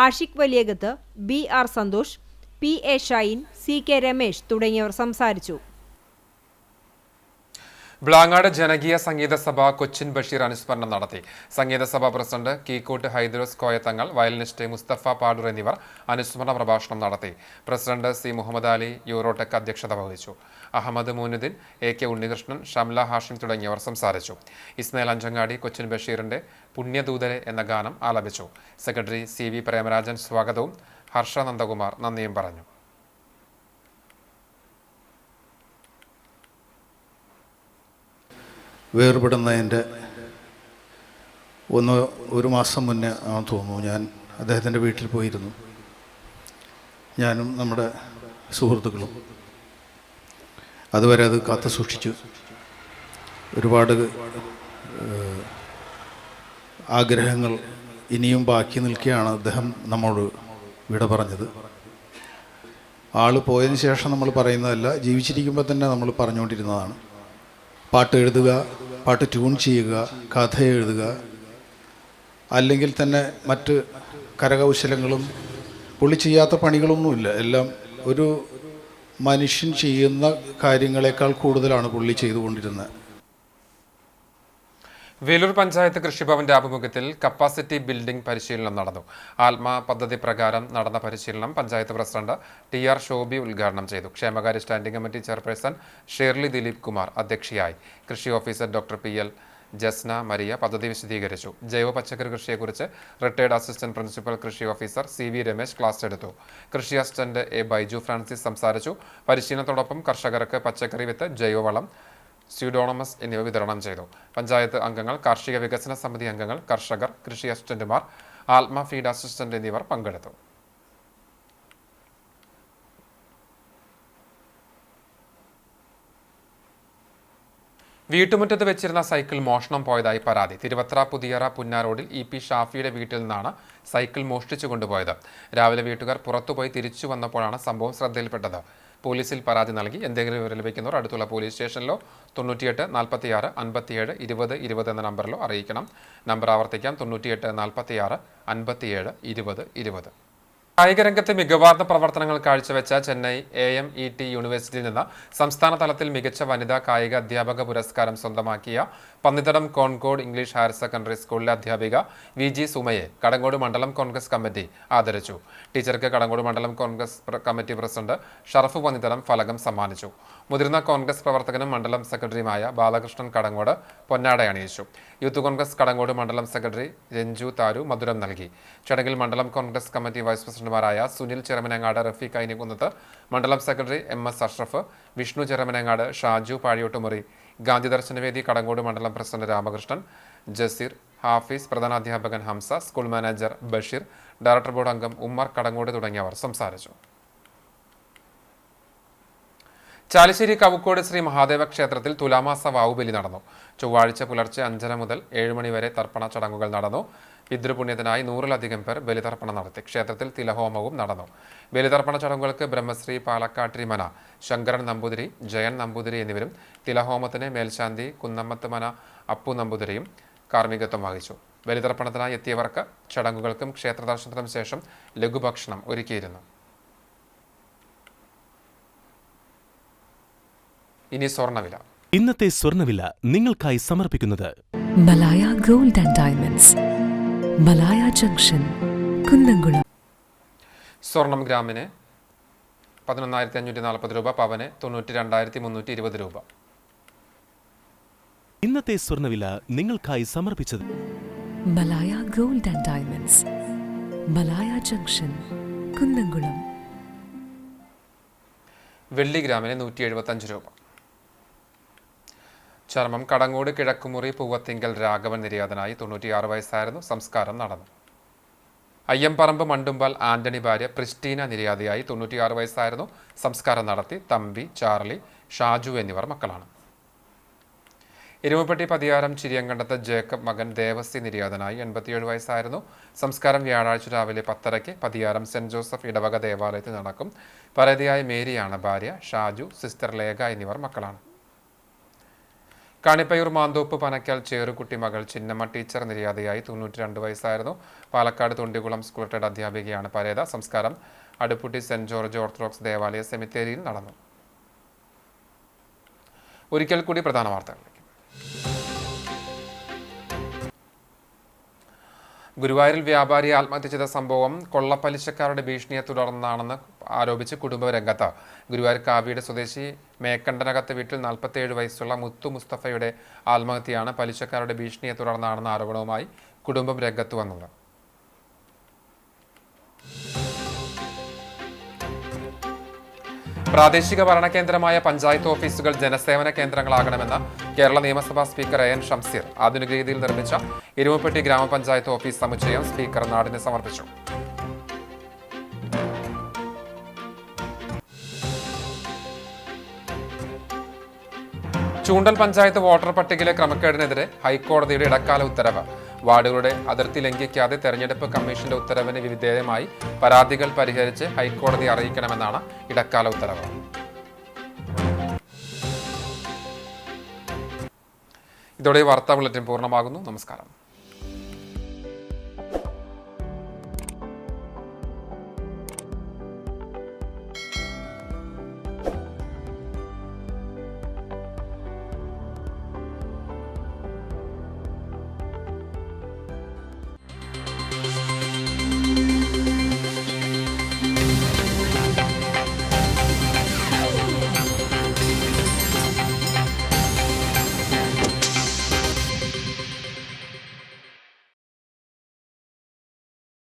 Speaker 6: Ashiq Valiyakath, BR Santhosh, PA Shine, CK Ramesh തുടങ്ങിയവർ സംസാരിച്ചു.
Speaker 1: ബ്ലാങ്ങാട് ജനകീയ സംഗീത സഭ കൊച്ചിൻ ബഷീർ അനുസ്മരണം നടത്തി. സംഗീത സഭ പ്രസിഡന്റ് കീക്കോട്ട് ഹൈദ്രോസ് കോയത്തങ്ങൾ, വയലിനിസ്റ്റ് മുസ്തഫ പാടൂർ എന്നിവർ അനുസ്മരണ പ്രഭാഷണം നടത്തി. President C Muhammad Ali Eurotech അധ്യക്ഷത വഹിച്ചു. അഹമ്മദ് മൂനുദ്ദീൻ, എ കെ ഉണ്ണികൃഷ്ണൻ, ഷംല ഹാഷിം തുടങ്ങിയവർ സംസാരിച്ചു. ഇസ്മയിൽ അഞ്ചങ്ങാടി കൊച്ചിൻ ബഷീറിന്റെ പുണ്യദൂതരെ എന്ന ഗാനം ആലപിച്ചു. സെക്രട്ടറി സി വി പ്രേമരാജൻ സ്വാഗതവും ഹർഷ നന്ദകുമാർ നന്ദിയും പറഞ്ഞു.
Speaker 16: വേർപെടുന്നതിൻ്റെ ഒരു മാസം മുന്നേ ആണെന്ന് തോന്നുന്നു ഞാൻ അദ്ദേഹത്തിൻ്റെ വീട്ടിൽ പോയിരുന്നു. ഞാനും നമ്മുടെ സുഹൃത്തുക്കളും അതുവരെ അത് കാത്തു സൂക്ഷിച്ചു. ഒരുപാട് ആഗ്രഹങ്ങൾ ഇനിയും ബാക്കി നിൽക്കുകയാണ്. അദ്ദേഹം നമ്മോട് വിട പറഞ്ഞത്. ആൾ പോയതിന് ശേഷം നമ്മൾ പറയുന്നതല്ല, ജീവിച്ചിരിക്കുമ്പോൾ തന്നെ നമ്മൾ പറഞ്ഞുകൊണ്ടിരുന്നതാണ്. പാട്ട് എഴുതുക, പാട്ട് ട്യൂൺ ചെയ്യുക, കഥ എഴുതുക, അല്ലെങ്കിൽ തന്നെ മറ്റ് കരകൗശലങ്ങളും പുള്ളി ചെയ്യാത്ത പണികളൊന്നുമില്ല. എല്ലാം ഒരു മനുഷ്യൻ ചെയ്യുന്ന കാര്യങ്ങളെക്കാൾ കൂടുതലാണ് പുള്ളി ചെയ്തുകൊണ്ടിരുന്നത്.
Speaker 1: വേലൂർ പഞ്ചായത്ത് കൃഷിഭവന്റെ ആഭിമുഖ്യത്തിൽ കപ്പാസിറ്റി ബിൽഡിംഗ് പരിശീലനം നടന്നു. ആത്മ പദ്ധതി പ്രകാരം നടന്ന പരിശീലനം പഞ്ചായത്ത് പ്രസിഡന്റ് ടി.ആർ. ശോഭി ഉദ്ഘാടനം ചെയ്തു. ക്ഷേമകാര്യ standing committee chairperson Shirley Dileep Kumar അധ്യക്ഷയായി. കൃഷി officer doctor P L. Jasna Maria പദ്ധതി വിശദീകരിച്ചു. ജൈവ പച്ചക്കറി കൃഷിയെക്കുറിച്ച് റിട്ടയർഡ് അസിസ്റ്റന്റ് പ്രിൻസിപ്പൽ കൃഷി ഓഫീസർ സി.വി. രമേശ് ക്ലാസ് എടുത്തു. കൃഷി അസിസ്റ്റന്റ് എ. ബൈജു ഫ്രാൻസിസ് സംസാരിച്ചു. പരിശീലനത്തോടൊപ്പം കർഷകർക്ക് പച്ചക്കറി വിത്ത്, ജൈവവളം, സ്യൂഡോണമസ് എന്നിവ വിതരണം ചെയ്തു. പഞ്ചായത്ത് അംഗങ്ങൾ, കാർഷിക വികസന സമിതി അംഗങ്ങൾ, കർഷകർ, കൃഷി അസിസ്റ്റന്റുമാർ, ആത്മ ഫീഡ് അസിസ്റ്റന്റ് എന്നിവർ പങ്കെടുത്തു. വീട്ടുമുറ്റത്ത് വെച്ചിരുന്ന സൈക്കിൾ മോഷണം പോയതായി പരാതി. തിരുവത്ര പുതിയറ പുന്ന റോഡിൽ ഇ.പി. ഷാഫിയുടെ വീട്ടിൽ നിന്നാണ് സൈക്കിൾ മോഷ്ടിച്ചു കൊണ്ടുപോയത്. രാവിലെ വീട്ടുകാർ പുറത്തുപോയി തിരിച്ചു വന്നപ്പോഴാണ് സംഭവം ശ്രദ്ധയിൽപ്പെട്ടത്. പോലീസിൽ പരാതി നൽകി. എന്തെങ്കിലും വിവരം ലഭിക്കുന്നവർ അടുത്തുള്ള പോലീസ് സ്റ്റേഷനിലോ 98 46 57 20 20 എന്ന നമ്പറിലോ അറിയിക്കണം. നമ്പർ ആവർത്തിക്കാം: 98 46 57 20 20. കായിക രംഗത്ത് മികവാർന്ന പ്രവർത്തനങ്ങൾ കാഴ്ചവെച്ച ചെന്നൈ AMET യൂണിവേഴ്സിറ്റിയിൽ നിന്ന് സംസ്ഥാന തലത്തിൽ മികച്ച വനിതാ കായിക അധ്യാപക പുരസ്കാരം സ്വന്തമാക്കിയ Pannithadam concord English higher secondary സ്കൂളിലെ അധ്യാപിക VG സുമയെ കടങ്ങോട് മണ്ഡലം കോൺഗ്രസ് കമ്മിറ്റി ആദരിച്ചു. ടീച്ചർക്ക് കടങ്ങോട് മണ്ഡലം കോൺഗ്രസ് കമ്മിറ്റി പ്രസിഡന്റ് ഷറഫ് പന്നിത്തടം ഫലകം സമ്മാനിച്ചു. മുതിർന്ന കോൺഗ്രസ് പ്രവർത്തകനും മണ്ഡലം സെക്രട്ടറിയുമായ ബാലകൃഷ്ണൻ കടങ്ങോട് പൊന്നാട അണിയിച്ചു. യൂത്ത് കോൺഗ്രസ് കടങ്ങോട് മണ്ഡലം സെക്രട്ടറി രഞ്ജു താരു മധുരം നൽകി. ചടങ്ങിൽ മണ്ഡലം കോൺഗ്രസ് കമ്മിറ്റി വൈസ് പ്രസിഡന്റുമാരായ സുനിൽ ചെറമനങ്ങാട്, റഫീഖ് ഐനികുന്നത്ത്, മണ്ഡലം സെക്രട്ടറി MS അഷ്റഫ്, വിഷ്ണു ചെറമനങ്ങാട്, ഷാജു പാഴിയോട്ടുമുറി, ഗാന്ധി ദർശനവേദി കടങ്ങോട് മണ്ഡലം പ്രസിഡന്റ് രാമകൃഷ്ണൻ, ജസീർ, ഹാഫീസ്, പ്രധാനാധ്യാപകൻ Hamza, school manager Basheer, director board അംഗം ഉമ്മർ കടങ്ങോട് തുടങ്ങിയവർ സംസാരിച്ചു. ചാലിശ്ശേരി കവുക്കോട് ശ്രീ മഹാദേവ ക്ഷേത്രത്തിൽ തുലാമാസ വാവുബലി നടന്നു. ചൊവ്വാഴ്ച പുലർച്ചെ 5:30 മുതൽ 7 മണി വരെ തർപ്പണ ചടങ്ങുകൾ നടന്നു. പിതൃപുണ്യത്തിനായി 100-ലധികം പേർ ബലിതർപ്പണം നടത്തി. ക്ഷേത്രത്തിൽ തിലഹോമവും നടന്നു. ബലിതർപ്പണ ചടങ്ങുകൾക്ക് ബ്രഹ്മശ്രീ പാലക്കാട്ടിരി മന ശങ്കരൻ നമ്പൂതിരി, ജയൻ നമ്പൂതിരി എന്നിവരും, തിലഹോമത്തിന് മേൽശാന്തി കുന്നമ്മത്ത് മന അപ്പു നമ്പൂതിരിയും കാർമ്മികത്വം വഹിച്ചു. ബലിതർപ്പണത്തിനായി എത്തിയവർക്ക് ചടങ്ങുകൾക്കും ക്ഷേത്ര ദർശനത്തിനും ശേഷം ലഘുഭക്ഷണം ഒരുക്കിയിരുന്നു. ഇനി സ്വർണ്ണവില.
Speaker 17: ഇന്നത്തെ സ്വർണ്ണവില നിങ്ങൾക്കായി സമർപ്പിക്കുന്നത്
Speaker 18: Malaya gold and diamonds, Malaya junction, Kunnamkulam.
Speaker 1: സ്വർണം ഗ്രാമിന് 11,540 രൂപ, പവന് 92,320 രൂപ.
Speaker 17: ഇന്നത്തെ സ്വർണ്ണവില നിങ്ങൾക്കായി സമർപ്പിച്ചത്
Speaker 18: Malaya gold and diamonds, Malaya junction, Kunnamkulam.
Speaker 1: വെള്ളി ഗ്രാമിന് 175 രൂപ. ചർമ്മം കടങ്ങോട് കിഴക്കുമുറി പൂവത്തിങ്കൽ രാഘവൻ നിര്യാതനായി. 96 വയസ്സായിരുന്നു. സംസ്കാരം നടന്നു. അയ്യമ്പറമ്പ് മണ്ടുമ്പാൽ ആന്റണി ഭാര്യ പ്രിസ്റ്റീന നിര്യാതയായി. 96 വയസ്സായിരുന്നു. സംസ്കാരം നടത്തി. തമ്പി, ചാർലി, ഷാജു എന്നിവർ മക്കളാണ്. എരുമപ്പെട്ടി പതിയാരം ചിരിയങ്കണ്ടത്ത് ജേക്കബ് മകൻ ദേവസി നിര്യാതനായി. 87 വയസ്സായിരുന്നു. സംസ്കാരം വ്യാഴാഴ്ച രാവിലെ 10:30 പതിയാരം സെന്റ് ജോസഫ് ഇടവക ദേവാലയത്തിൽ നടക്കും. പരേതയായ മേരിയാണ് ഭാര്യ. ഷാജു, സിസ്റ്റർ ലേഖ എന്നിവർ മക്കളാണ്. കാണിപ്പയൂർ മാന്തോപ്പ് പനക്കൽ ചേറുകുട്ടി മകൾ ചിന്നമ്മ ടീച്ചർ നിര്യാതയായി. 92 വയസ്സായിരുന്നു. പാലക്കാട് തൊണ്ടികുളം സ്കൂൾ റിട്ടയർഡ് അധ്യാപികയാണ് പരേത. സംസ്കാരം അടുപ്പുട്ടി സെന്റ് ജോർജ് ഓർത്തഡോക്സ് ദേവാലയ സെമിത്തേരിയിൽ നടന്നു. ഒരിക്കൽ കൂടി പ്രധാന വാർത്തകളിലേക്ക്. ഗുരുവായൂരിൽ വ്യാപാരി ആത്മഹത്യ ചെയ്ത സംഭവം കൊള്ളപ്പലിശക്കാരുടെ ഭീഷണിയെ തുടർന്നാണെന്ന് ആരോപിച്ച് കുടുംബ രംഗത്ത്. ഗുരുവായൂർ കാവിയുടെ സ്വദേശി മേക്കണ്ടനകത്ത് വീട്ടിൽ 47 വയസ്സുള്ള മുത്തു മുസ്തഫയുടെ ആത്മഹത്യയാണ് പലിശക്കാരുടെ ഭീഷണിയെ തുടർന്നാണെന്ന ആരോപണവുമായി കുടുംബം രംഗത്ത് വന്നത്. പ്രാദേശിക ഭരണകേന്ദ്രമായ പഞ്ചായത്ത് ഓഫീസുകൾ ജനസേവന കേന്ദ്രങ്ങളാകണമെന്ന് കേരള നിയമസഭാ സ്പീക്കർ എൻ ഷംസീർ ആധുനിക രീതിയിൽ നിർമ്മിച്ച ഇരുമപ്പെട്ടി ഗ്രാമപഞ്ചായത്ത് ഓഫീസ് സമുച്ചയം സ്പീക്കർ നാടിന് സമർപ്പിച്ചു. ചൂണ്ടൽ പഞ്ചായത്ത് വോട്ടർ പട്ടികയിലെ ക്രമക്കേടിനെതിരെ ഹൈക്കോടതിയുടെ ഇടക്കാല ഉത്തരവ്. വാർഡുകളുടെ അതിർത്തി ലംഘിക്കാതെ തെരഞ്ഞെടുപ്പ് കമ്മീഷന്റെ ഉത്തരവിന് വിധേയമായി പരാതികൾ പരിഹരിച്ച് ഹൈക്കോടതി അറിയിക്കണമെന്നാണ് ഇടക്കാല ഉത്തരവ്. ഇതോടെ വാർത്താ ബുള്ളറ്റിൻ പൂർണ്ണമാകുന്നു. നമസ്കാരം.